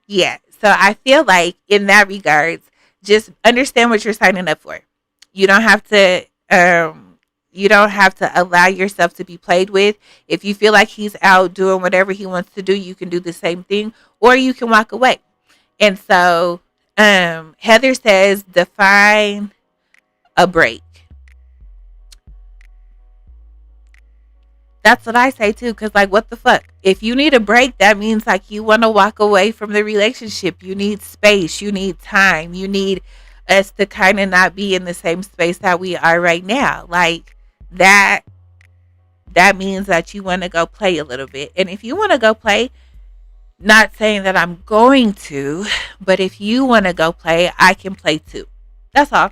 yeah. So I feel like in that regards, just understand what you're signing up for. You don't have to, you don't have to allow yourself to be played with. If you feel like he's out doing whatever he wants to do, you can do the same thing, or you can walk away. And so, Heather says, define a break. That's what I say too, because like, what the fuck? If you need a break, that means like you want to walk away from the relationship. You need space. You need time. You need us to kind of not be in the same space that we are right now. Like that. That means that you want to go play a little bit. And if you want to go play, not saying that I'm going to, but if you want to go play, I can play too. That's all.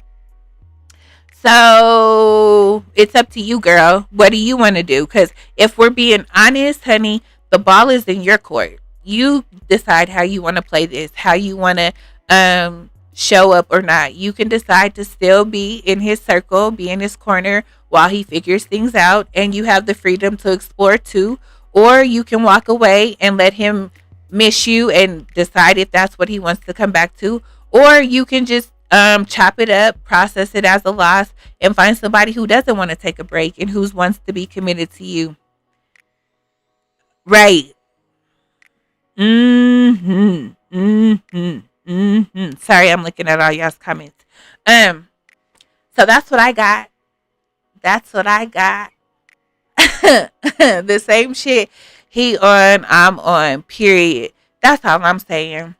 So it's up to you, girl. What do you want to do? Because if we're being honest, honey, the ball is in your court. You decide how you want to play this, how you want to show up or not. You can decide to still be in his circle, be in his corner while he figures things out, and you have the freedom to explore too. Or you can walk away and let him miss you and decide if that's what he wants to come back to. Or you can just chop it up, process it as a loss, and find somebody who doesn't want to take a break and who wants to be committed to you. Right. Sorry, I'm looking at all y'all's comments. Um, so that's what I got. That's what I got. The same shit he on, I'm on. Period. That's all I'm saying.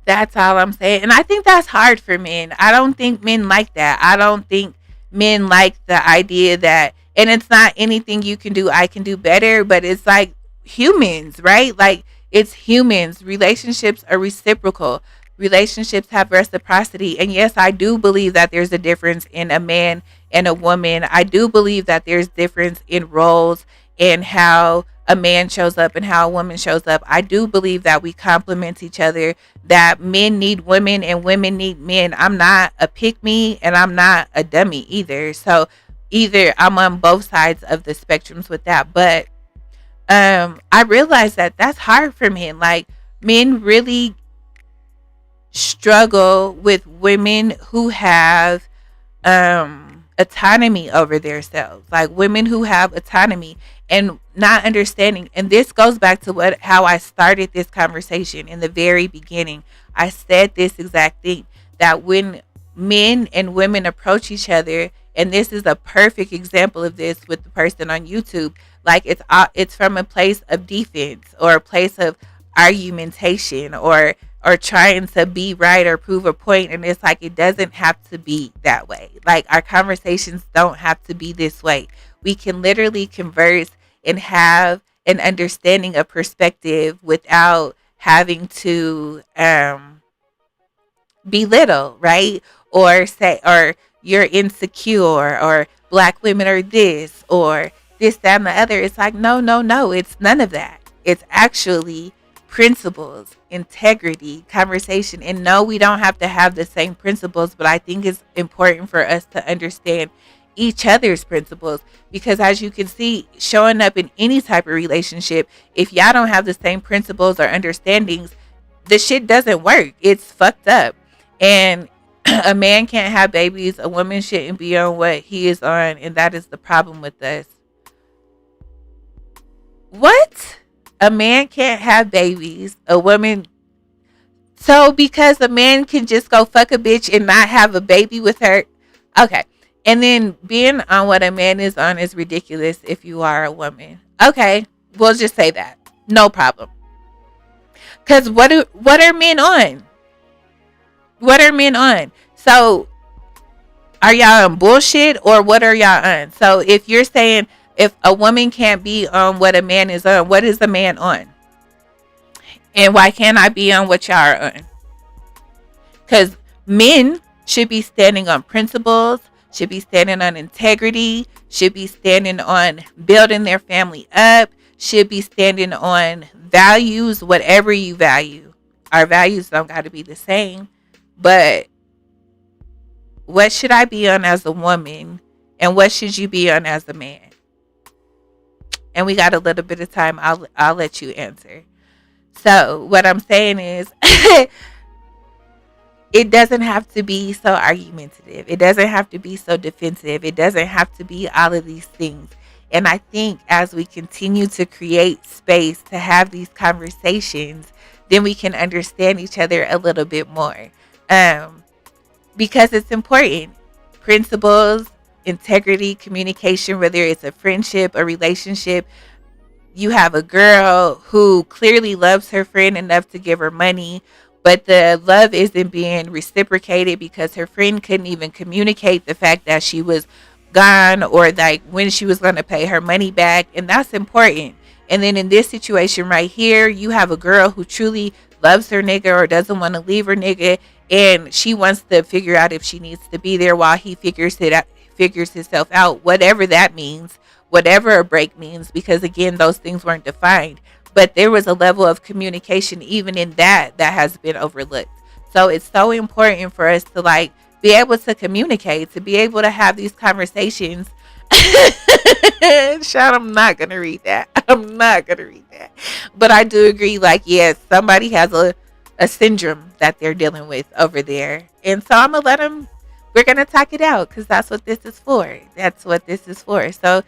That's all I'm saying. And I think that's hard for men. I don't think men like that. I don't think men like the idea that, and it's not anything you can do, I can do better, but it's like humans, right? Like it's humans. Relationships are reciprocal. Relationships have reciprocity. And yes, I do believe that there's a difference in a man and a woman. I do believe that there's difference in roles and how a man shows up and how a woman shows up. I do believe that we complement each other, that men need women and women need men. I'm not a pick me and I'm not a dummy either. So either I'm on both sides of the spectrums with that. But I realize that that's hard for men. Like men really struggle with women who have autonomy over themselves, like women who have autonomy and not understanding. And this goes back to how I started this conversation in the very beginning. I said this exact thing, that when men and women approach each other, and this is a perfect example of this with the person on YouTube, like it's from a place of defense or a place of argumentation or trying to be right or prove a point. And it's like, it doesn't have to be that way. Like our conversations don't have to be this way. We can literally converse and have an understanding of perspective without having to belittle, right? Or say, or you're insecure, or black women are this, or this, that, and the other. It's like, no, no, no. It's none of that. It's actually principles, integrity, conversation. And no, we don't have to have the same principles, but I think it's important for us to understand each other's principles, because as you can see, showing up in any type of relationship, if y'all don't have the same principles or understandings, the shit doesn't work. It's fucked up. And a man can't have babies, a woman shouldn't be on what he is on, and that is the problem with us. What? A man can't have babies, a woman. So because a man can just go fuck a bitch and not have a baby with her. Okay. And then being on what a man is on is ridiculous if you are a woman. Okay. We'll just say that. No problem. Because what are men on? What are men on? So are y'all on bullshit, or what are y'all on? So if you're saying if a woman can't be on what a man is on, what is a man on? And why can't I be on what y'all are on? Because men should be standing on principles. should be standing on integrity, should be standing on building their family up, should be standing on values, whatever you value. Our values don't got to be the same, but what should I be on as a woman and what should you be on as a man? And we got a little bit of time. I'll let you answer. So what I'm saying is it doesn't have to be so argumentative. It doesn't have to be so defensive. It doesn't have to be all of these things. And I think as we continue to create space to have these conversations, then we can understand each other a little bit more. Because it's important. Principles, integrity, communication, whether it's a friendship, a relationship. You have a girl who clearly loves her friend enough to give her money, but the love isn't being reciprocated because her friend couldn't even communicate the fact that she was gone or like when she was going to pay her money back. And that's important. And then in this situation right here, you have a girl who truly loves her nigga or doesn't want to leave her nigga, and she wants to figure out if she needs to be there while he figures himself out, whatever that means, whatever a break means, because again, those things weren't defined. But there was a level of communication even in that has been overlooked. So it's so important for us to like be able to communicate, to be able to have these conversations. Shout, I'm not gonna read that. But I do agree, like, yes, somebody has a syndrome that they're dealing with over there. And so I'm gonna let them, we're gonna talk it out because that's what this is for. So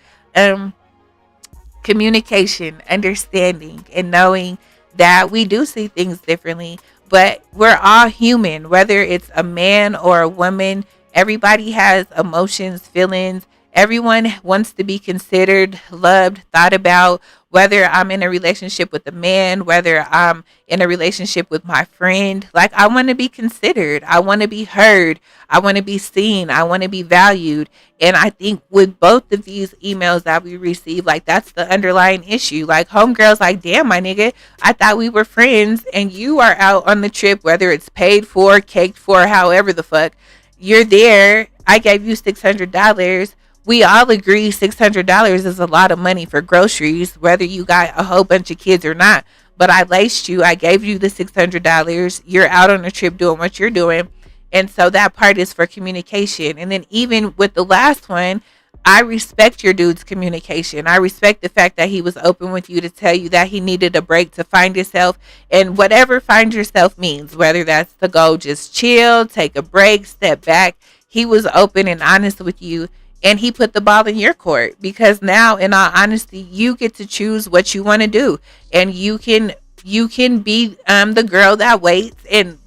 communication, understanding, and knowing that we do see things differently, but we're all human, whether it's a man or a woman. Everybody has emotions, feelings. Everyone wants to be considered, loved, thought about, whether I'm in a relationship with a man, whether I'm in a relationship with my friend. Like, I want to be considered. I want to be heard. I want to be seen. I want to be valued. And I think with both of these emails that we receive, like, that's the underlying issue. Like, homegirl's like, damn, my nigga, I thought we were friends and you are out on the trip, whether it's paid for, caked for, however the fuck. You're there. I gave you $600. We all agree $600 is a lot of money for groceries, whether you got a whole bunch of kids or not. But I laced you. I gave you the $600. You're out on a trip doing what you're doing. And so that part is for communication. And then even with the last one, I respect your dude's communication. I respect the fact that he was open with you to tell you that he needed a break to find himself. And whatever find yourself means, whether that's to go just chill, take a break, step back, he was open and honest with you. And he put the ball in your court because now, in all honesty, you get to choose what you want to do. And you can be the girl that waits and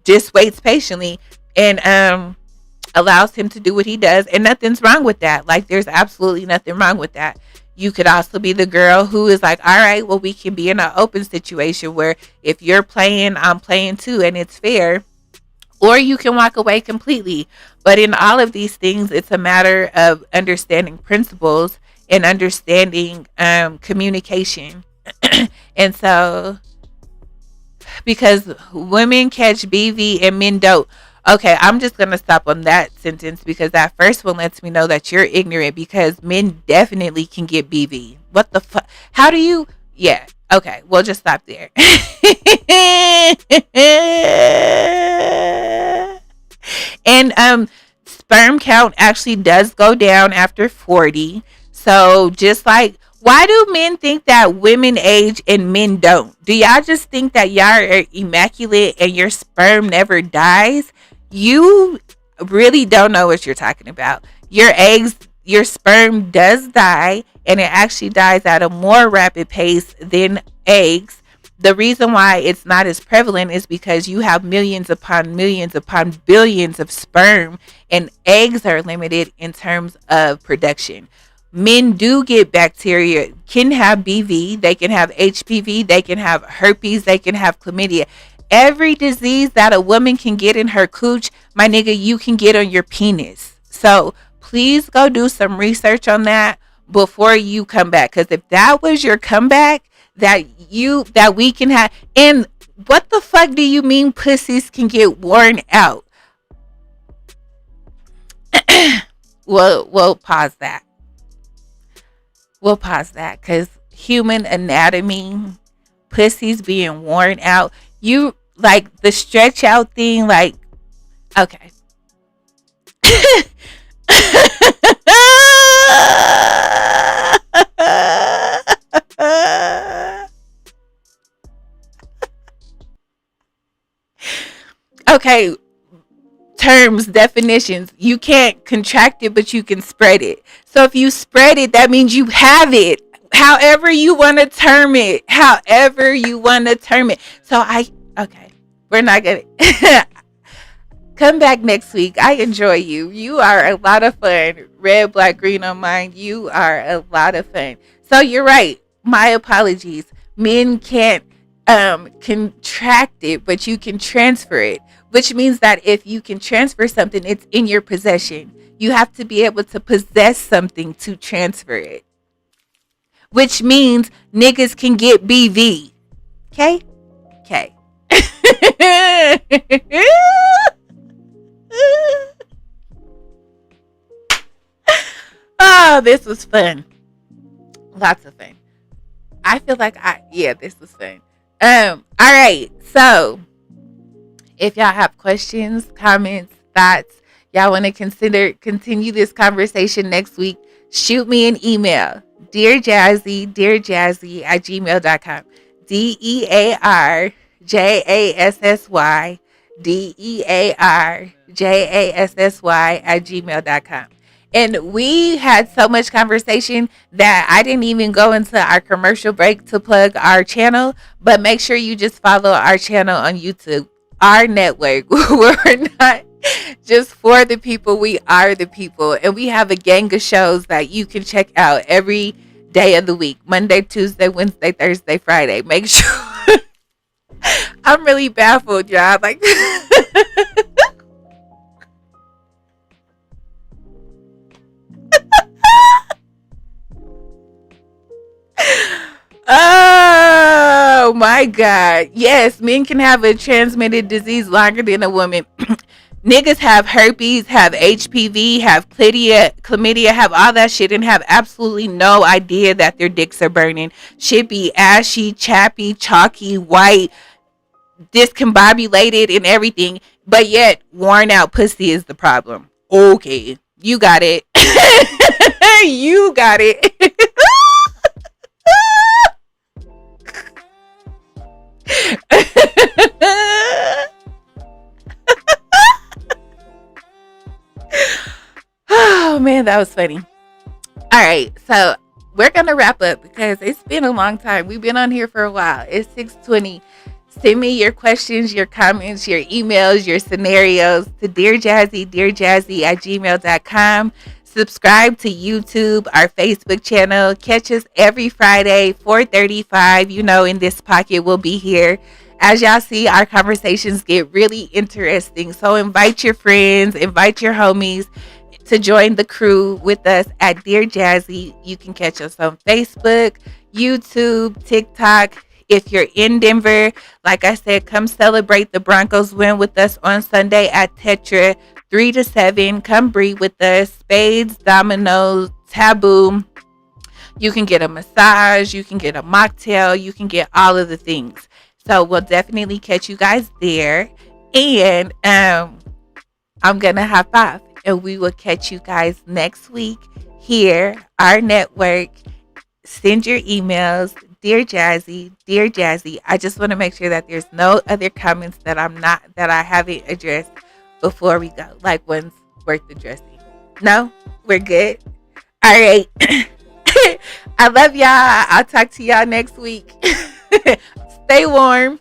just waits patiently and allows him to do what he does. And nothing's wrong with that. Like, there's absolutely nothing wrong with that. You could also be the girl who is like, all right, well, we can be in an open situation where if you're playing, I'm playing too, and it's fair. Or you can walk away completely. But in all of these things, it's a matter of understanding principles and understanding communication. And so, because women catch BV and men don't. Okay, I'm just going to stop on that sentence because that first one lets me know that you're ignorant because men definitely can get BV. What the fuck? How do you? Yeah. Okay, we'll just stop there. And sperm count actually does go down after 40. So just like, why do men think that women age and men don't? Do y'all just think that y'all are immaculate and your sperm never dies? You really don't know what you're talking about. Your sperm does die, and it actually dies at a more rapid pace than eggs. The reason why it's not as prevalent is because you have millions upon billions of sperm, and eggs are limited in terms of production. Men do get bacteria, can have BV, they can have HPV, they can have herpes, they can have chlamydia. Every disease that a woman can get in her cooch, my nigga, you can get on your penis. So please go do some research on that before you come back. Because if that was your comeback, that we can have, and what the fuck do you mean pussies can get worn out? We'll pause that. We'll pause that because human anatomy, pussies being worn out. You like the stretch out thing, like okay. Okay, terms, definitions. You can't contract it, but you can spread it. So if you spread it, that means you have it. However you want to term it. However you want to term it. Okay, we're not going to. Come back next week. I enjoy you. You are a lot of fun. Red, black, green on mine. You are a lot of fun. So you're right. My apologies. Men can't contract it, but you can transfer it, which means that if you can transfer something, it's in your possession. You have to be able to possess something to transfer it, which means niggas can get BV. Okay? Okay. Oh, this was fun. Lots of fun. I feel like this was fun. All right. So if y'all have questions, comments, thoughts, y'all want to continue this conversation next week, shoot me an email. Dear Jassy at gmail.com. DEARJASSY at gmail.com. And we had so much conversation that I didn't even go into our commercial break to plug our channel. But make sure you just follow our channel on YouTube, our network. We're not just for the people, we are the people. And we have a gang of shows that you can check out every day of the week. Monday, Tuesday, Wednesday, Thursday, Friday. Make sure. I'm really baffled, y'all. Like oh my God. Yes, men can have a transmitted disease longer than a woman. Niggas have herpes, have HPV, have chlamydia, have all that shit and have absolutely no idea that their dicks are burning. Shit be ashy, chappy, chalky, white, discombobulated and everything. But yet, worn out pussy is the problem. Okay, you got it. You got it. Oh man, that was funny. All right, so we're gonna wrap up because it's been a long time. We've been on here for a while. It's 6:20. Send me your questions, your comments, your emails, your scenarios to Dear Jassy at gmail.com. Subscribe to YouTube, our Facebook channel. Catch us every Friday, 4:35. You know, in this pocket, we'll be here. As y'all see, our conversations get really interesting. So invite your friends, invite your homies to join the crew with us at Dear Jassy. You can catch us on Facebook, YouTube, TikTok. If you're in Denver, like I said, come celebrate the Broncos win with us on Sunday at Tetra, 3 to 7. Come breathe with us. Spades, dominoes, taboo. You can get a massage. You can get a mocktail. You can get all of the things. So we'll definitely catch you guys there. And I'm going to high five. And we will catch you guys next week here, our network. Send your emails. Dear Jassy. I just want to make sure that there's no other comments that I haven't addressed before we go. Like one's worth addressing. No? We're good? All right. I love y'all. I'll talk to y'all next week. Stay warm.